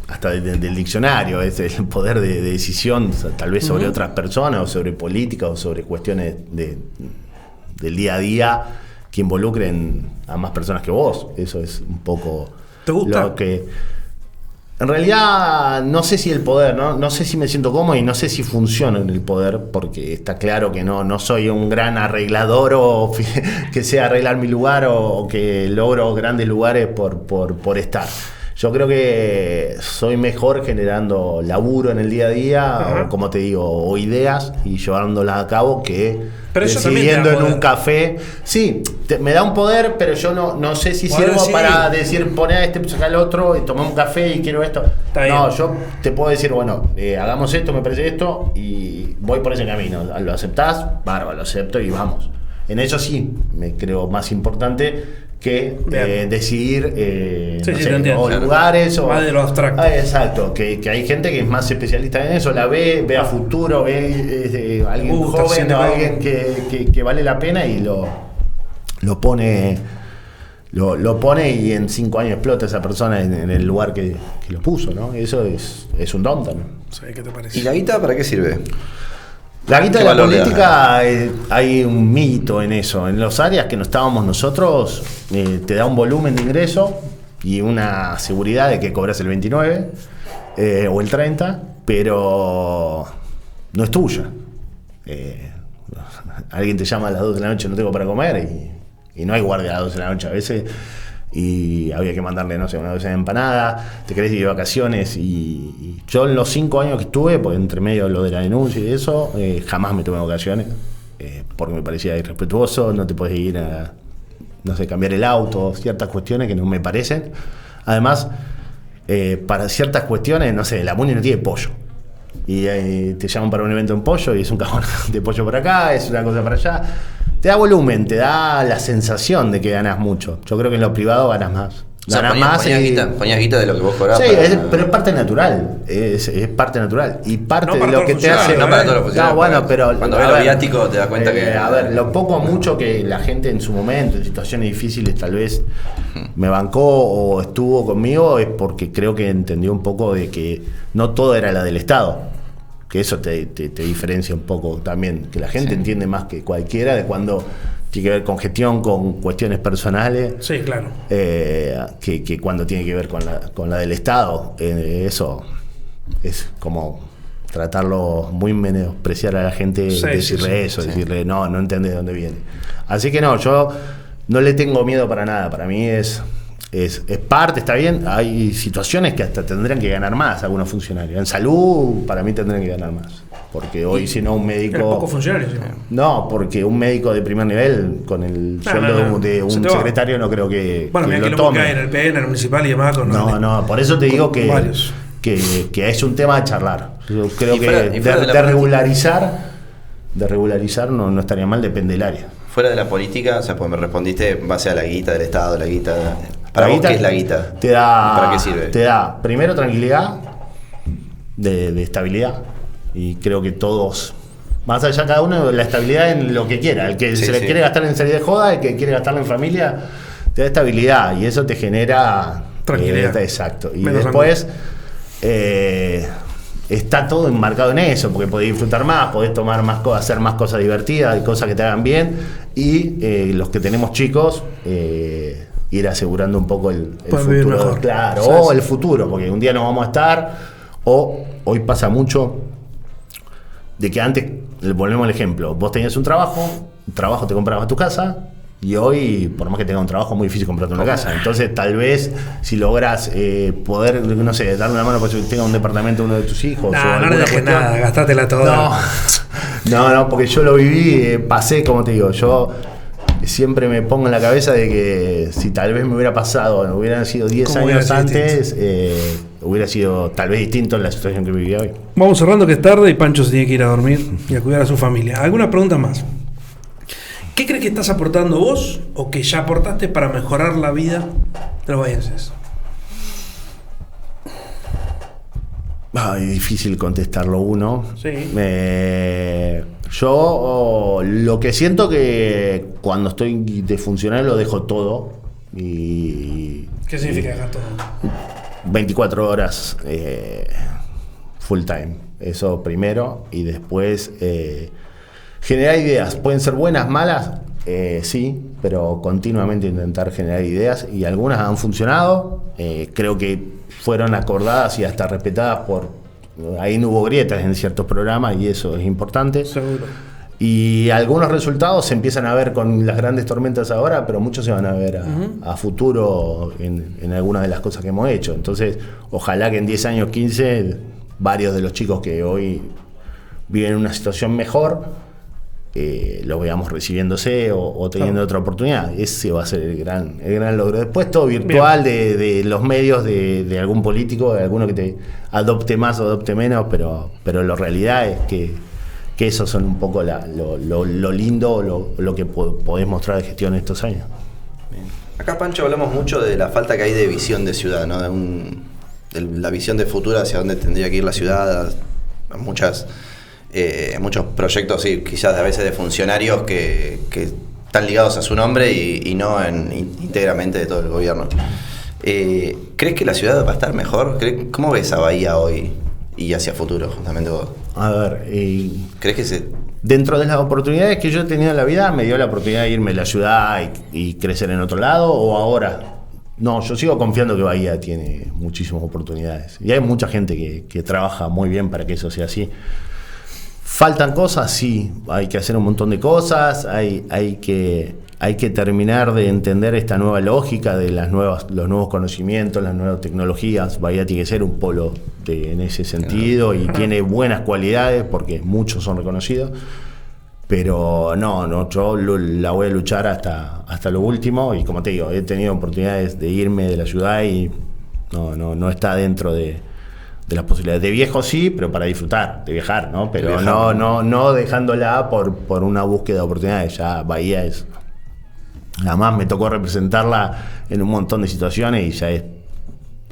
hasta del diccionario, es el poder de decisión, tal vez sobre otras personas, o sobre política, o sobre cuestiones del día a día que involucren a más personas que vos. Eso es un poco. ¿Te gusta? Lo que. En realidad, no sé si el poder, no sé si me siento cómodo y no sé si funciona en el poder, porque está claro que no soy un gran arreglador o que sé arreglar mi lugar o que logro grandes lugares por estar. Yo creo que soy mejor generando laburo en el día a día, Ajá. o como te digo, o ideas y llevándolas a cabo que Pero eso también te decidiendo da en poder. un café. Sí, me da un poder, pero yo no sé si Podés sirvo decir- para decir poner a este, sacar al otro y tomar un café y quiero esto. Está No, bien. yo te puedo decir, bueno, hagamos esto, me parece esto y voy por ese camino. ¿Lo aceptás? Bárbaro, lo acepto y vamos. En eso sí me creo más importante que Bien. decidir Sí, no sí, sé, te entiendo. o lugares o Más de lo abstracto. exacto, que hay gente que es más especialista en eso, la ve a futuro, ve alguien gusta, joven siente o cómodo. alguien que vale la pena y lo pone y en 5 años explota esa persona en el lugar que lo puso, ¿no? Eso es un don también. Sí, ¿qué te parece? ¿Y la guita para qué sirve? La guita ¿Qué de la valor le das? política, hay un mito en eso. En las áreas que no estábamos nosotros, te da un volumen de ingreso y una seguridad de que cobras el 29 o el 30, pero no es tuya. Alguien te llama a las 2 de la noche, no tengo para comer, y no hay guardia a las 2 de la noche a veces. Y había que mandarle, no sé, una docena de empanadas, te querés ir de vacaciones y yo en los 5 años que estuve, pues entre medio lo de la denuncia y eso, jamás me tomé vacaciones, porque me parecía irrespetuoso, no te podés ir a, no sé, cambiar el auto, ciertas cuestiones que no me parecen. Además, para ciertas cuestiones, no sé, la Muni no tiene pollo. Y te llaman para un evento en pollo y es un cajón de pollo por acá, es una cosa para allá. Te da volumen, te da la sensación de que ganas mucho. Yo creo que en lo privado ganas más. O sea, Ganas más ponías guita de lo que vos cobrabas. Sí, pero es parte natural. Es parte natural. Y parte No para de lo todos que los te hace. funcionarios, no para todos los funcionarios, No, bueno, pero. cuando a ves lo ver, viático te das cuenta que. A ver, lo poco o mucho que la gente en su momento, en situaciones difíciles, tal vez me bancó o estuvo conmigo, es porque creo que entendió un poco de que no todo era la del Estado. Que eso te diferencia un poco también. Que la gente entiende más que cualquiera de cuando tiene que ver con gestión, con cuestiones personales. Sí, claro. Que cuando tiene que ver con la del Estado. Eso es como tratarlo muy menospreciar a la gente, Sí, decirle sí, decirle no entendés de dónde viene. Así que no, yo no le tengo miedo para nada. Para mí es parte, está bien. Hay situaciones que hasta tendrían que ganar más algunos funcionarios. En salud, para mí tendrían que ganar más. Porque hoy, si no, un médico. Eran pocos funcionarios. ¿Sí? No, porque un médico de primer nivel, con el sueldo de Se un te va. secretario, no creo que, Bueno, que mira que lo lo tome. cae en el PN, en el municipal y demás. No, por eso te digo que varios. es un tema a charlar. Yo creo Y que fuera de la política. regularizar no estaría mal, depende del área. Fuera de la política, o sea, pues me respondiste en base a la guita del Estado, la guita. Para La vos, guita ¿qué es la guita? Te da, ¿Para qué sirve? Te da, primero, tranquilidad, de estabilidad. Y creo que todos, más allá cada uno, la estabilidad en lo que quiera. El que Sí, se le sí. quiere gastar en salir de joda, el que quiere gastarlo en familia, te da estabilidad. Y eso te genera Tranquilidad. Exacto. Y Menos después está todo enmarcado en eso, porque podés disfrutar más, podés tomar más cosas, hacer más cosas divertidas y cosas que te hagan bien. Y los que tenemos chicos, ir asegurando un poco el Pueden vivir futuro. mejor. Claro, Sí, o sí. el futuro, porque un día no vamos a estar, o hoy pasa mucho de que antes, volvemos al ejemplo, vos tenías un trabajo te comprabas tu casa, y hoy, por más que tengas un trabajo, es muy difícil comprarte una casa. Entonces, tal vez, si logras poder, no sé, darle una mano para que tenga un departamento uno de tus hijos. o No alguna le dejes cuestión. nada, gastátela toda. No, porque yo lo viví, pasé, como te digo, yo siempre me pongo en la cabeza de que si tal vez me hubiera pasado, hubieran sido 10 ¿Cómo hubiera años sido antes, hubiera sido tal vez distinto en la situación que vivía hoy. Vamos cerrando que es tarde y Pancho se tiene que ir a dormir y a cuidar a su familia. ¿Alguna pregunta más? ¿Qué crees que estás aportando vos o que ya aportaste para mejorar la vida de los bahienses? Ay, difícil contestarlo uno. Sí. Yo lo que siento que cuando estoy de funcionario lo dejo todo y ¿Qué significa dejar todo? 24 horas full time. Eso primero. Y después generar ideas. Pueden ser buenas, malas, sí, pero continuamente intentar generar ideas. Y algunas han funcionado. Creo que fueron acordadas y hasta respetadas por... Ahí no hubo grietas en ciertos programas y eso es importante. Seguro. Y algunos resultados se empiezan a ver con las grandes tormentas ahora, pero muchos se van a ver a futuro en algunas de las cosas que hemos hecho. Entonces, ojalá que en 10 años, 15, varios de los chicos que hoy viven una situación mejor, los veamos recibiéndose o teniendo otra oportunidad. Ese va a ser el gran logro. Después todo virtual de los medios, de algún político, de alguno que te adopte más o adopte menos, pero la realidad es que esos son un poco lo lindo, lo que podés mostrar de gestión estos años. Acá, Pancho, hablamos mucho de la falta que hay de visión de ciudad, ¿no? De la visión de futuro hacia dónde tendría que ir la ciudad, a muchos proyectos, sí, quizás a veces de funcionarios que están ligados a su nombre y no íntegramente de todo el gobierno. ¿Crees que la ciudad va a estar mejor? ¿Cómo ves a Bahía hoy y hacia futuro, justamente vos? A ver, ¿crees que dentro de las oportunidades que yo he tenido en la vida, me dio la oportunidad de irme a la ciudad y crecer en otro lado, o ahora? No, yo sigo confiando que Bahía tiene muchísimas oportunidades. Y hay mucha gente que trabaja muy bien para que eso sea así. ¿Faltan cosas? Sí, hay que hacer un montón de cosas, hay que terminar de entender esta nueva lógica de los nuevos conocimientos, las nuevas tecnologías. Bahía tiene que ser un polo en ese sentido y tiene buenas cualidades porque muchos son reconocidos. Pero no, yo la voy a luchar hasta lo último y como te digo, he tenido oportunidades de irme de la ciudad y no está dentro de las posibilidades. De viejo sí, pero para disfrutar, de viajar, ¿no? Pero no dejándola por una búsqueda de oportunidades. Ya Bahía es... Además me tocó representarla en un montón de situaciones y ya es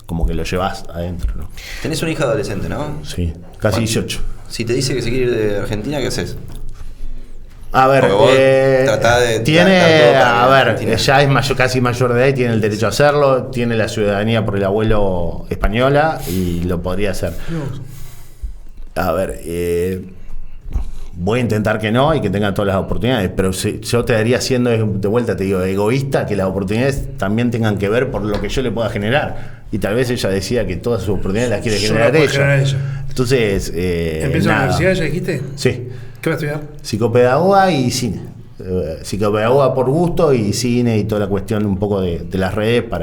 como que lo llevas adentro, ¿no? Tenés una hija adolescente, ¿no? Sí, casi 18. Si te dice que se quiere ir de Argentina, ¿qué haces? A ver, ya es casi mayor de edad y tiene el derecho a hacerlo, tiene la ciudadanía por el abuelo española y lo podría hacer. A ver, voy a intentar que no y que tenga todas las oportunidades, pero yo te daría siendo, de vuelta te digo, egoísta, que las oportunidades también tengan que ver por lo que yo le pueda generar. Y tal vez ella decía que todas sus oportunidades las quiere generar ella. Entonces, ¿empieza la universidad, ya dijiste? Sí. ¿Qué va a estudiar? Psicopedagoga y cine. Psicopedagoga por gusto y cine y toda la cuestión un poco de las redes por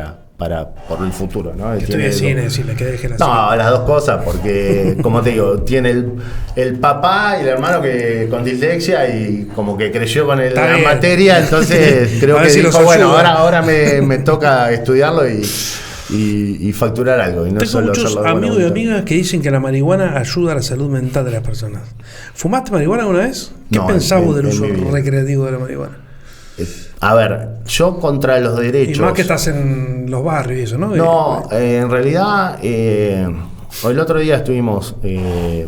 el futuro, ¿no? Estudia cine, decirle que deje la cine. Las dos cosas, porque como te digo, tiene el papá y el hermano que con dislexia y como que creyó con la materia, entonces creo que dijo, bueno, ahora me toca estudiarlo y facturar algo y no tengo solo muchos amigos y amigas que dicen que la marihuana ayuda a la salud mental de las personas. ¿Fumaste marihuana alguna vez? ¿Qué pensás vos del uso recreativo de la marihuana? A ver, yo contra los derechos... Y más que estás en los barrios y eso, ¿no? No, en realidad el otro día estuvimos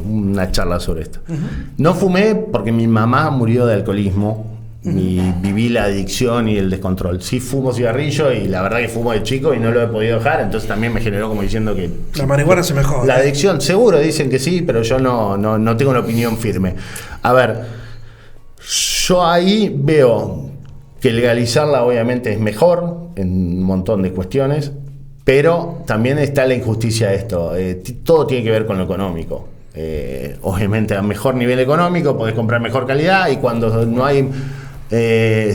una charla sobre esto. No fumé porque mi mamá murió de alcoholismo y viví la adicción y el descontrol. Sí fumo cigarrillo y la verdad que fumo de chico y no lo he podido dejar, entonces también me generó como diciendo que... La marihuana se mejora. La adicción, seguro dicen que sí, pero yo no tengo una opinión firme. A ver, yo ahí veo que legalizarla obviamente es mejor en un montón de cuestiones, pero también está la injusticia de esto. Todo tiene que ver con lo económico. Obviamente a mejor nivel económico podés comprar mejor calidad y cuando no hay...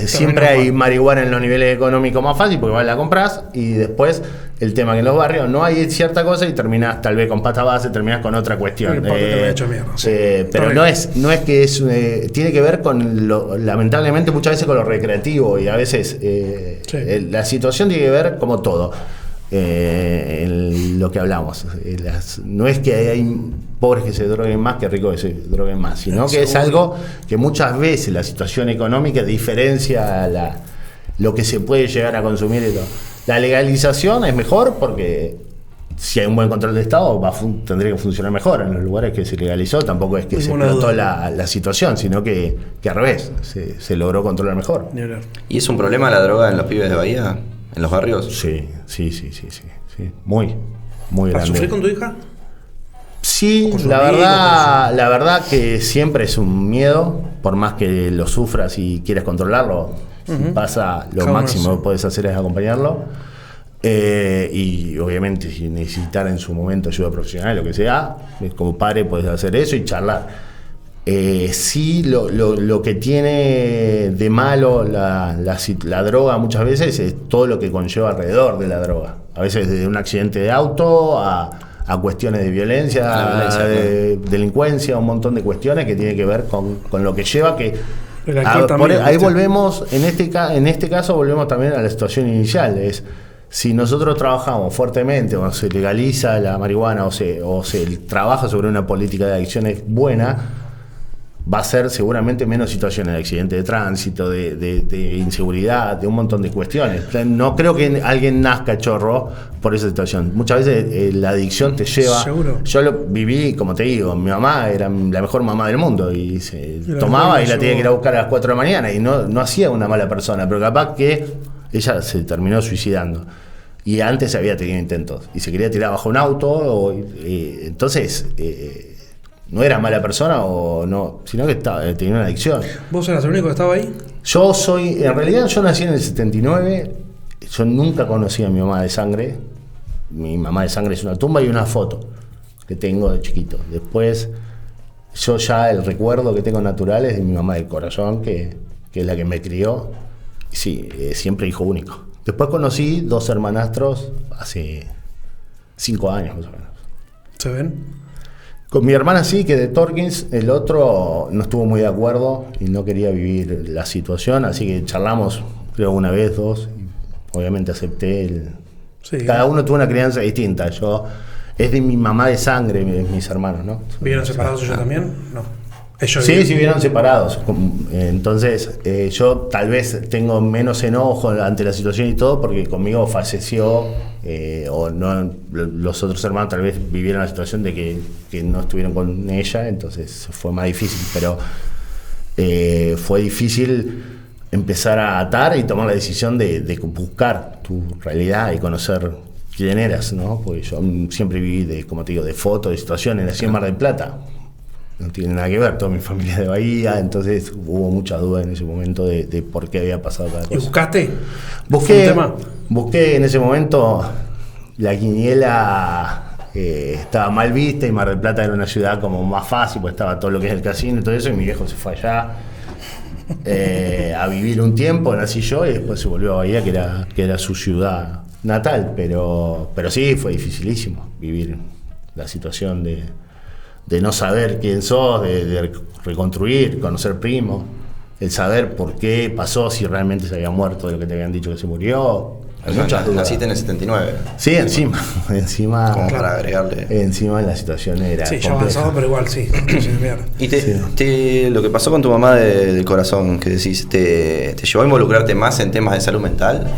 siempre hay marihuana en los niveles económicos más fácil porque la compras y después el tema que en los barrios no hay cierta cosa y terminás tal vez con pasta base, terminás con otra cuestión. Pero no es que es tiene que ver con lamentablemente muchas veces con lo recreativo y a veces la situación tiene que ver como todo en lo que hablamos. No es que hay pobres que se droguen más que ricos que se droguen más, sino que es algo que muchas veces la situación económica diferencia lo que se puede llegar a consumir y todo. La legalización es mejor porque si hay un buen control de Estado tendría que funcionar mejor. En los lugares que se legalizó tampoco es que se explotó la situación, sino que al revés, se logró controlar mejor. ¿Y es un problema la droga en los pibes de Bahía? ¿En los barrios? Sí. Muy grande. ¿Sufrir con tu hija? Sí, la verdad que siempre es un miedo, por más que lo sufras y quieras controlarlo, si pasa, lo máximo que puedes hacer es acompañarlo. Y obviamente si necesitar en su momento ayuda profesional, lo que sea, como padre puedes hacer eso y charlar. Sí, lo que tiene de malo la droga muchas veces es todo lo que conlleva alrededor de la droga. A veces desde un accidente de auto a cuestiones de violencia, de delincuencia, un montón de cuestiones que tienen que ver con lo que lleva que... ahí volvemos, en este caso volvemos también a la situación inicial, es si nosotros trabajamos fuertemente o se legaliza la marihuana o se trabaja sobre una política de adicciones buena, va a ser seguramente menos situaciones de accidente de tránsito, de inseguridad, de un montón de cuestiones. O sea, no creo que alguien nazca chorro por esa situación. Muchas veces la adicción te lleva... Seguro. Yo lo viví, como te digo, mi mamá era la mejor mamá del mundo y se tomaba y la tenía que ir a buscar a las 4 de la mañana y no hacía una mala persona, pero capaz que ella se terminó suicidando. Y antes había tenido intentos y se quería tirar bajo un auto, entonces... no era mala persona o no, sino que tenía una adicción. ¿Vos eras el único que estaba ahí? En realidad yo nací en el 79, yo nunca conocí a mi mamá de sangre. Mi mamá de sangre es una tumba y una foto que tengo de chiquito. Después, yo ya el recuerdo que tengo natural es de mi mamá del corazón, que es la que me crió. Sí, siempre hijo único. Después conocí 2 hermanastros hace 5 años más o menos. ¿Se ven? Con mi hermana sí, que de Torkins, el otro no estuvo muy de acuerdo y no quería vivir la situación, así que charlamos, creo, una vez, 2, y obviamente acepté. Sí. Cada uno tuvo una crianza distinta. Es de mi mamá de sangre, mis hermanos, ¿no? ¿Vieron separados ellos también? No. ¿Ellos sí, vieron separados. Entonces, yo tal vez tengo menos enojo ante la situación y todo, porque conmigo falleció, o no, los otros hermanos tal vez vivieron la situación de que no estuvieron con ella, entonces fue más difícil, pero fue difícil empezar a atar y tomar la decisión de buscar tu realidad y conocer quién eras, ¿no? Porque yo siempre viví como te digo, de fotos, de situaciones, nací en Mar del Plata. No tiene nada que ver, toda mi familia es de Bahía, entonces hubo muchas dudas en ese momento de por qué había pasado cada cosa. ¿Y buscaste? Busqué en ese momento, la quiniela estaba mal vista y Mar del Plata era una ciudad como más fácil, pues estaba todo lo que es el casino y todo eso, y mi viejo se fue allá a vivir un tiempo, nací yo y después se volvió a Bahía, que era su ciudad natal, pero sí, fue dificilísimo vivir la situación de no saber quién sos, de reconstruir, conocer primos, el saber por qué pasó, si realmente se había muerto de lo que te habían dicho que se murió. Hay muchas dudas. Naciste en el 79. Sí, encima. Como para agregarle. Encima la situación era sí, compleja. ya avanzado, pero igual sí. Y lo que pasó con tu mamá del corazón, que decís, ¿te llevó a involucrarte más en temas de salud mental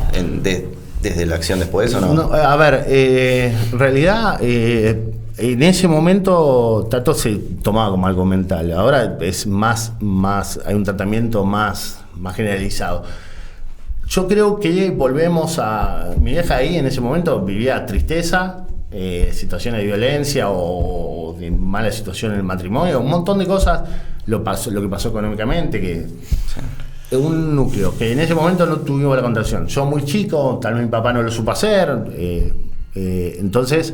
desde la acción después o no? No, a ver, en realidad... en ese momento Tato se tomaba como algo mental. Ahora es más hay un tratamiento más generalizado. Yo creo que volvemos a... Mi vieja ahí en ese momento vivía tristeza, situaciones de violencia o de mala situación en el matrimonio, un montón de cosas. Lo que pasó económicamente, que un núcleo que en ese momento no tuvimos la contracción. Yo muy chico, tal vez mi papá no lo supo hacer, entonces...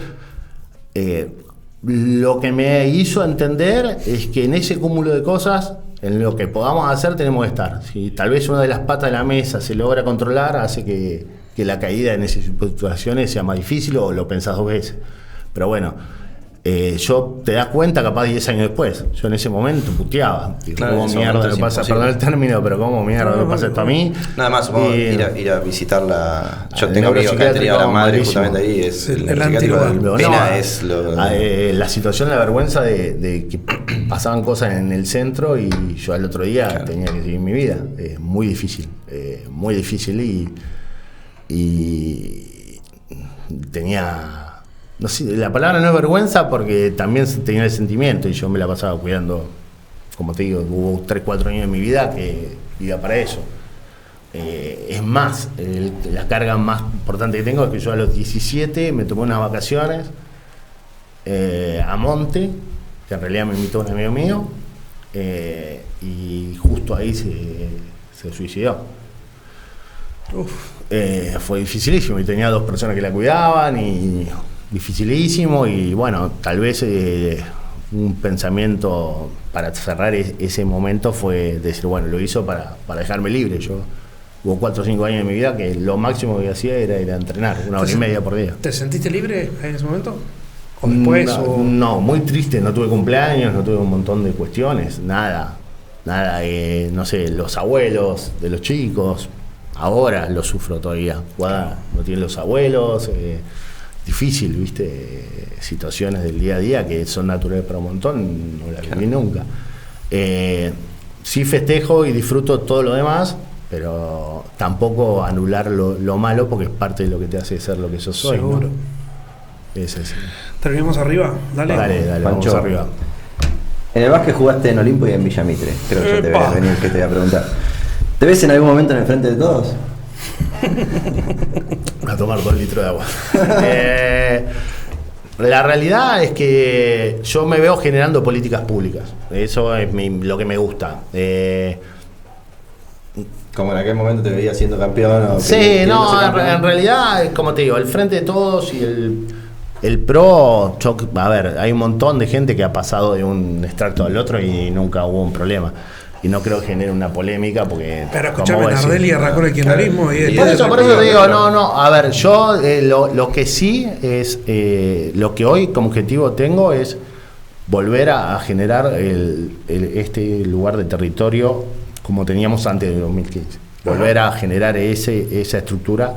lo que me hizo entender es que en ese cúmulo de cosas, en lo que podamos hacer, tenemos que estar. Si tal vez una de las patas de la mesa se logra controlar, hace que la caída en esas situaciones sea más difícil o lo pensás 2 veces. Pero bueno, yo te das cuenta capaz 10 años después. Yo en ese momento puteaba. Claro, ¿Cómo mierda me pasa? Perdón el término, pero ¿cómo mierda me pasa esto a mí? Nada más, supongo ir a visitarla. Yo tengo amigos que han tenido a la madre malísimo. Justamente ahí. Es el antiguo. Pena es lo... la situación, la vergüenza de que pasaban cosas en el centro y yo al otro día tenía que seguir mi vida. Muy difícil y tenía... No sé, la palabra no es vergüenza porque también tenía el sentimiento y yo me la pasaba cuidando, como te digo, hubo 3-4 años de mi vida que iba para eso. Es más, la carga más importante que tengo es que yo a los 17 me tomé unas vacaciones a Monte, que en realidad me invitó un amigo mío, y justo ahí se suicidó. Fue dificilísimo y tenía 2 personas que la cuidaban y dificilísimo y bueno, tal vez un pensamiento para cerrar ese momento fue decir, bueno, lo hizo para dejarme libre. Hubo 4 o 5 años de mi vida que lo máximo que hacía era ir a entrenar 1 hora y media por día. ¿Te sentiste libre en ese momento? ¿O después? No, muy triste, no tuve cumpleaños, no tuve un montón de cuestiones, nada, no sé, los abuelos de los chicos, ahora lo sufro todavía, no tienen los abuelos, difícil, viste, situaciones del día a día que son naturales para un montón, no las viví nunca. Sí festejo y disfruto todo lo demás, pero tampoco anular lo malo, porque es parte de lo que te hace ser lo que sos hoy, Seguro. ¿no? Es así. Terminamos arriba, dale. Dale, vamos Pancho. arriba. En el básquet jugaste en Olimpo y en Villamitre. Creo que ya te Epa. veías venir que te voy a preguntar. ¿Te ves en algún momento en el frente de todos? A tomar 2 litros de agua. La realidad es que yo me veo generando políticas públicas. Eso es lo que me gusta. Como en aquel momento te veías siendo campeón. O Sí, queriendo ser campeón. en realidad, como te digo, el frente de todos y el pro, a ver, hay un montón de gente que ha pasado de un extracto al otro y nunca hubo un problema. Y no creo que genere una polémica porque... Pero como escuchame, vos decís, Nardelli arrancó el kirchnerismo y por después- eso te digo, no, a ver, yo lo que sí es, lo que hoy como objetivo tengo es volver a generar este lugar de territorio como teníamos antes de 2015. Volver a generar esa estructura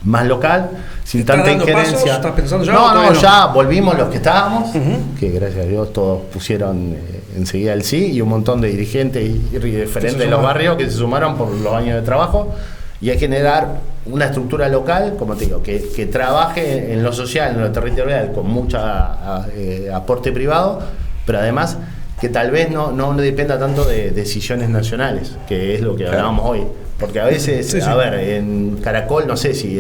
más local, sin ¿Estás tanta dando injerencia. pasos? ¿Estás pensando ya o No, todavía no? ya volvimos los que estábamos, Ujú. que gracias a Dios todos pusieron enseguida el sí, y un montón de dirigentes y referentes de los barrios que se sumaron por los años de trabajo, y hay que generar una estructura local, como te digo, que trabaje en lo social, en lo territorial, con mucha aporte privado, pero además que tal vez no dependa tanto de decisiones nacionales, que es lo que hablábamos hoy. Porque a veces, Sí, sí. a ver, en Caracol, no sé si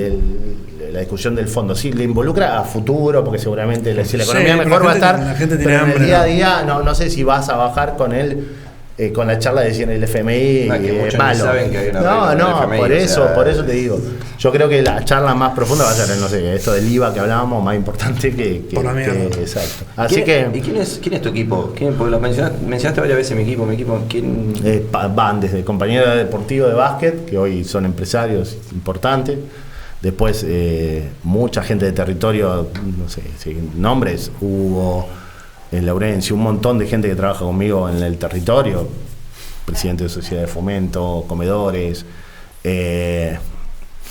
la discusión del fondo sí le involucra a futuro, porque seguramente si la Sí, economía pero mejor la va a gente- estar, la gente tiene pero en el hambre, día a ¿no? día no sé si vas a bajar con él. Con la charla decían el FMI, No, es que muchos ni malo. saben que hay una No, regla del FMI, por o eso, sea, por eso te digo. Yo creo que la charla más profunda va a ser, no sé, esto del IVA que hablábamos, más importante que Por la mierda. exacto. Así ¿Y que quién es tu equipo? Porque lo mencionaste varias veces mi equipo. ¿Quién? van desde compañeros deportivos de básquet, que hoy son empresarios importantes, después mucha gente de territorio, no sé, nombres, Hugo, Laurencio, un montón de gente que trabaja conmigo en el territorio, presidente de sociedad de fomento, comedores,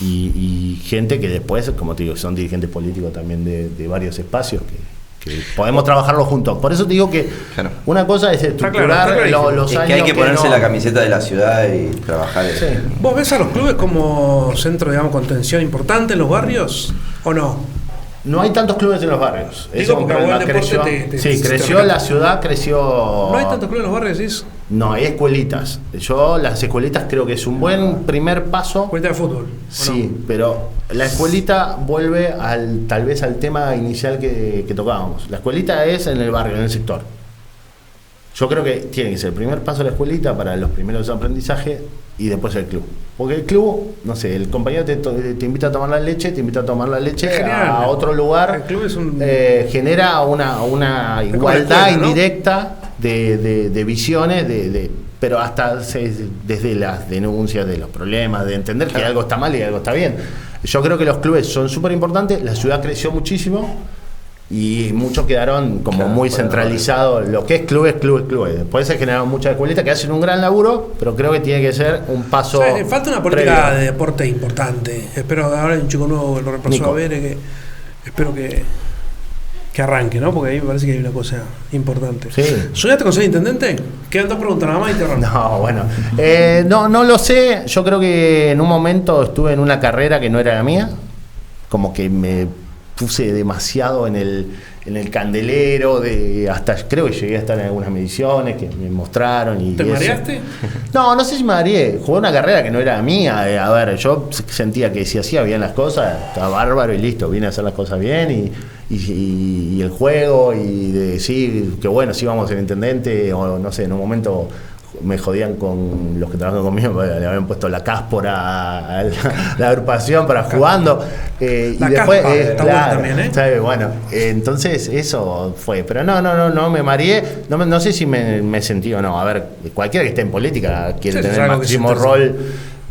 y gente que después, como te digo, son dirigentes políticos también de varios espacios que podemos trabajarlo juntos. Por eso te digo que Claro. una cosa es estructurar está clarísimo. los Es años que hay que ponerse no- la camiseta de la ciudad y trabajar. Sí. ¿Vos ves a los clubes como centro, digamos, contención importante en los barrios o no? No hay tantos clubes en los barrios. Digo, Eso es un porque problema. a vos el deporte Creció, te sí, creció rescata. la ciudad, creció... ¿No hay tantos clubes en los barrios, decís? No, hay escuelitas. Yo las escuelitas creo que es un buen primer paso. Cuenta de fútbol. ¿o Sí, no? pero la escuelita vuelve tal vez al tema inicial que tocábamos. La escuelita es en el barrio, en el sector. Yo creo que tiene que ser el primer paso la escuelita para los primeros aprendizajes y después el club. Porque el club, no sé, el compañero te invita a tomar la leche, te invita a tomar la leche Es genial. a otro lugar. El club es un... Genera una como la igualdad escuela, ¿no? indirecta de visiones, pero hasta desde las denuncias de los problemas, de entender que algo está mal y algo está bien. Yo creo que los clubes son súper importantes, la ciudad creció muchísimo y muchos quedaron como Claro, muy bueno, centralizados. Lo que es clubes. Después se generaron muchas escuelitas que hacen un gran laburo, pero creo que tiene que ser un paso. O sea, falta una política previo. de deporte importante. Espero que ahora hay un chico nuevo que lo repasó Nico. a ver, que espero que arranque, ¿no? Porque ahí me parece que hay una cosa importante. Sí. ¿Soñaste con ser intendente? Quedan 2 preguntas nada más y te arranco. No, bueno. No lo sé. Yo creo que en un momento estuve en una carrera que no era la mía. Como que me puse demasiado en el candelero. Hasta creo que llegué a estar en algunas mediciones que me mostraron. Y ¿Te eso. mareaste? No sé si me mareé. Jugué una carrera que no era mía. A ver, yo sentía que si hacía bien las cosas, estaba bárbaro y listo. Vine a hacer las cosas bien y el juego y de decir que bueno, si íbamos a ser intendente o no sé, en un momento me jodían con los que trabajan conmigo, le habían puesto la cáspora a la agrupación para jugando. Y La después, caspa, está buena también, ¿eh? ¿sabes? Bueno, entonces eso fue. Pero no me mareé. No sé si me sentí o no. A ver, cualquiera que esté en política quiere Sí, es tener algo que máximo se te- rol.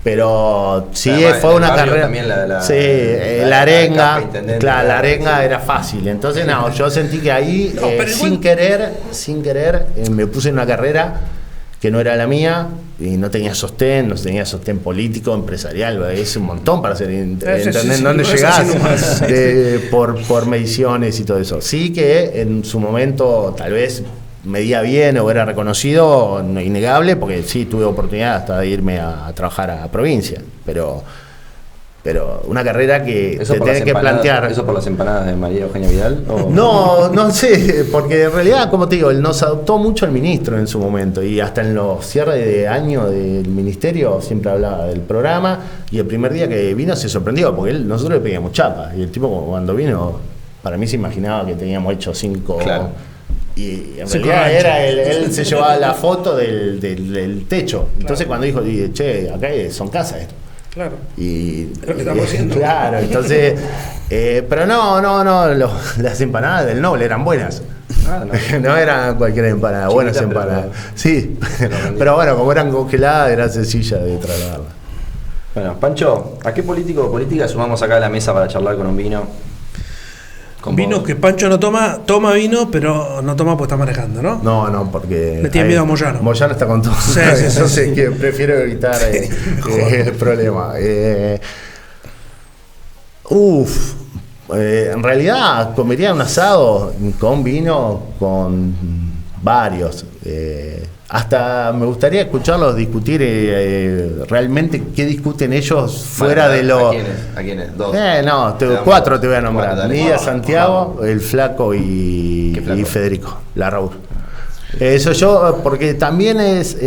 Pero sí, Además, fue en una el barrio carrera. también Sí, la la arenga. capa intendente, Claro, la arenga sí. era fácil. Entonces, no, yo sentí que ahí, No, pero igual- sin querer, me puse en una carrera que no era la mía y no tenía sostén político, empresarial, es un montón para ser intendente, sí, ¿dónde no es llegás? así nomás. Por mediciones y todo eso. Sí que en su momento tal vez me iba bien o era reconocido, no, innegable, porque sí tuve oportunidad hasta de irme a trabajar a provincia, pero una carrera que ¿Eso te por tenés que plantear. ¿Eso por las empanadas de María Eugenia Vidal? ¿O? No sé, porque en realidad, como te digo, él nos adoptó mucho el ministro en su momento y hasta en los cierres de año del ministerio siempre hablaba del programa y el primer día que vino se sorprendió porque nosotros le pedíamos chapa y el tipo cuando vino, para mí se imaginaba que teníamos hecho 5... Claro. Y en realidad era él se llevaba la foto del techo. Entonces cuando dijo, che, acá son casas esto. Claro. Y Lo que estamos haciendo. claro, entonces pero las empanadas del Noble eran buenas. No eran cualquier empanada, buenas empanadas. Sí, pero bueno, como eran congeladas, era sencilla de trasladarlas. Bueno, Pancho, ¿a qué político o política sumamos acá a la mesa para charlar con un vino? Con Vino vos. que Pancho no toma vino, pero no toma porque está manejando, ¿no? No, porque Le tiene miedo a Moyano. Moyano está con todo. Sí, Entonces que prefiero evitar el problema. En realidad comería un asado con vino con varios. Hasta me gustaría escucharlos discutir realmente qué discuten ellos fuera de lo... ¿A quiénes? ¿Dos? No, cuatro te voy a nombrar. Dale. Nidia, Santiago, el Flaco y Federico, la Raúl. Eso yo, porque también es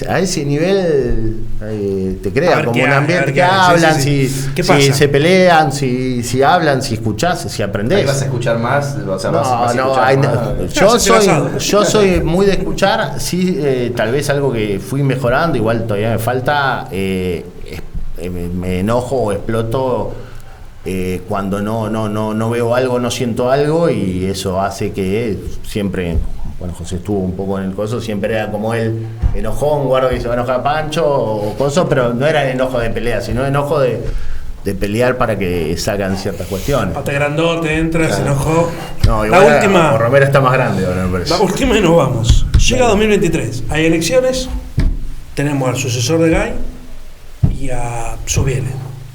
a ese nivel te crea como un ambiente que hablan, sí. ¿Qué si pasa? se pelean, si hablan, si escuchás, si ¿Ahí aprendés. vas a escuchar más? O sea, vas a No, escuchar más. yo soy muy de escuchar, sí, tal vez algo que fui mejorando, igual todavía me falta, me enojo o exploto cuando no veo algo, no siento algo y eso hace que siempre, bueno, José estuvo un poco en el coso, siempre era como él enojón, guardo que se va a enojar Pancho o cosas, pero no era enojo de pelea, sino enojo de pelear para que salgan ciertas cuestiones. Pate grandote, entra, se enojó. No, La igual última. Romero está más grande ahora, me parece. La última y nos vamos. Llega 2023. Hay elecciones. Tenemos al sucesor de Gay y a Subiele.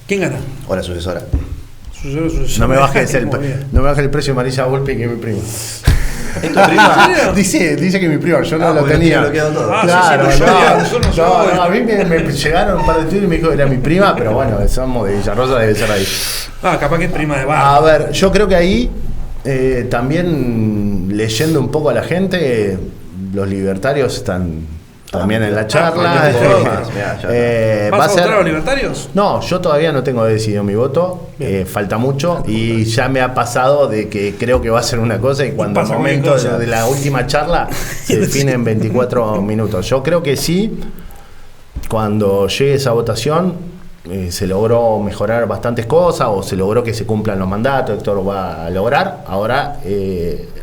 ¿Quién gana? Hola, sucesora. Sucesor No me bajes Muy bien. el precio de Marisa Volpi, que es mi prima. ¿Es tu prima? Dice que mi prima, yo no lo porque tenía. lo tiene bloqueado todo. Claro, sí, sí, a mí me llegaron un par de tweets y me dijo que era mi prima, pero bueno, somos de Villarrosa, debe ser ahí. Capaz que es prima de bar. A ver, yo creo que ahí, también leyendo un poco a la gente, los libertarios están también en la charla. ¿Vas a votar a los libertarios? No, yo todavía no tengo decidido mi voto, falta mucho y ya me ha pasado de que creo que va a ser una cosa y cuando al pasa momento cualquier cosa. de la última charla se define en 24 minutos. Yo creo que sí, cuando llegue esa votación se logró mejorar bastantes cosas o se logró que se cumplan los mandatos, Héctor va a lograr. Ahora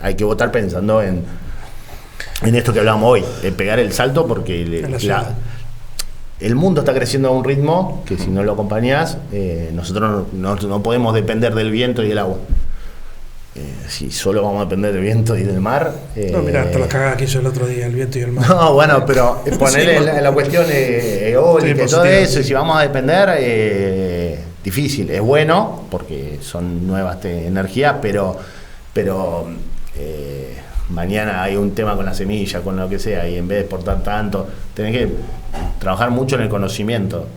hay que votar pensando en esto que hablábamos hoy, pegar el salto porque el mundo está creciendo a un ritmo que si no lo acompañás, nosotros no podemos depender del viento y del agua. Si solo vamos a depender del viento y del mar... No, mirá, hasta la cagada que hizo el otro día, el viento y el mar. No, bueno, pero ponerle la cuestión eólica y todo eso, y si vamos a depender, difícil. Es bueno, porque son nuevas energías, pero mañana hay un tema con la semilla, con lo que sea, y en vez de exportar tanto, tenés que trabajar mucho en el conocimiento,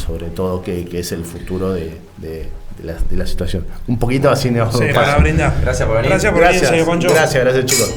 sobre todo que es el futuro de la situación. Un poquito así nos Sí, pasa. para brindar. Gracias por venir. Gracias por venir, señor Pancho. Gracias, chicos.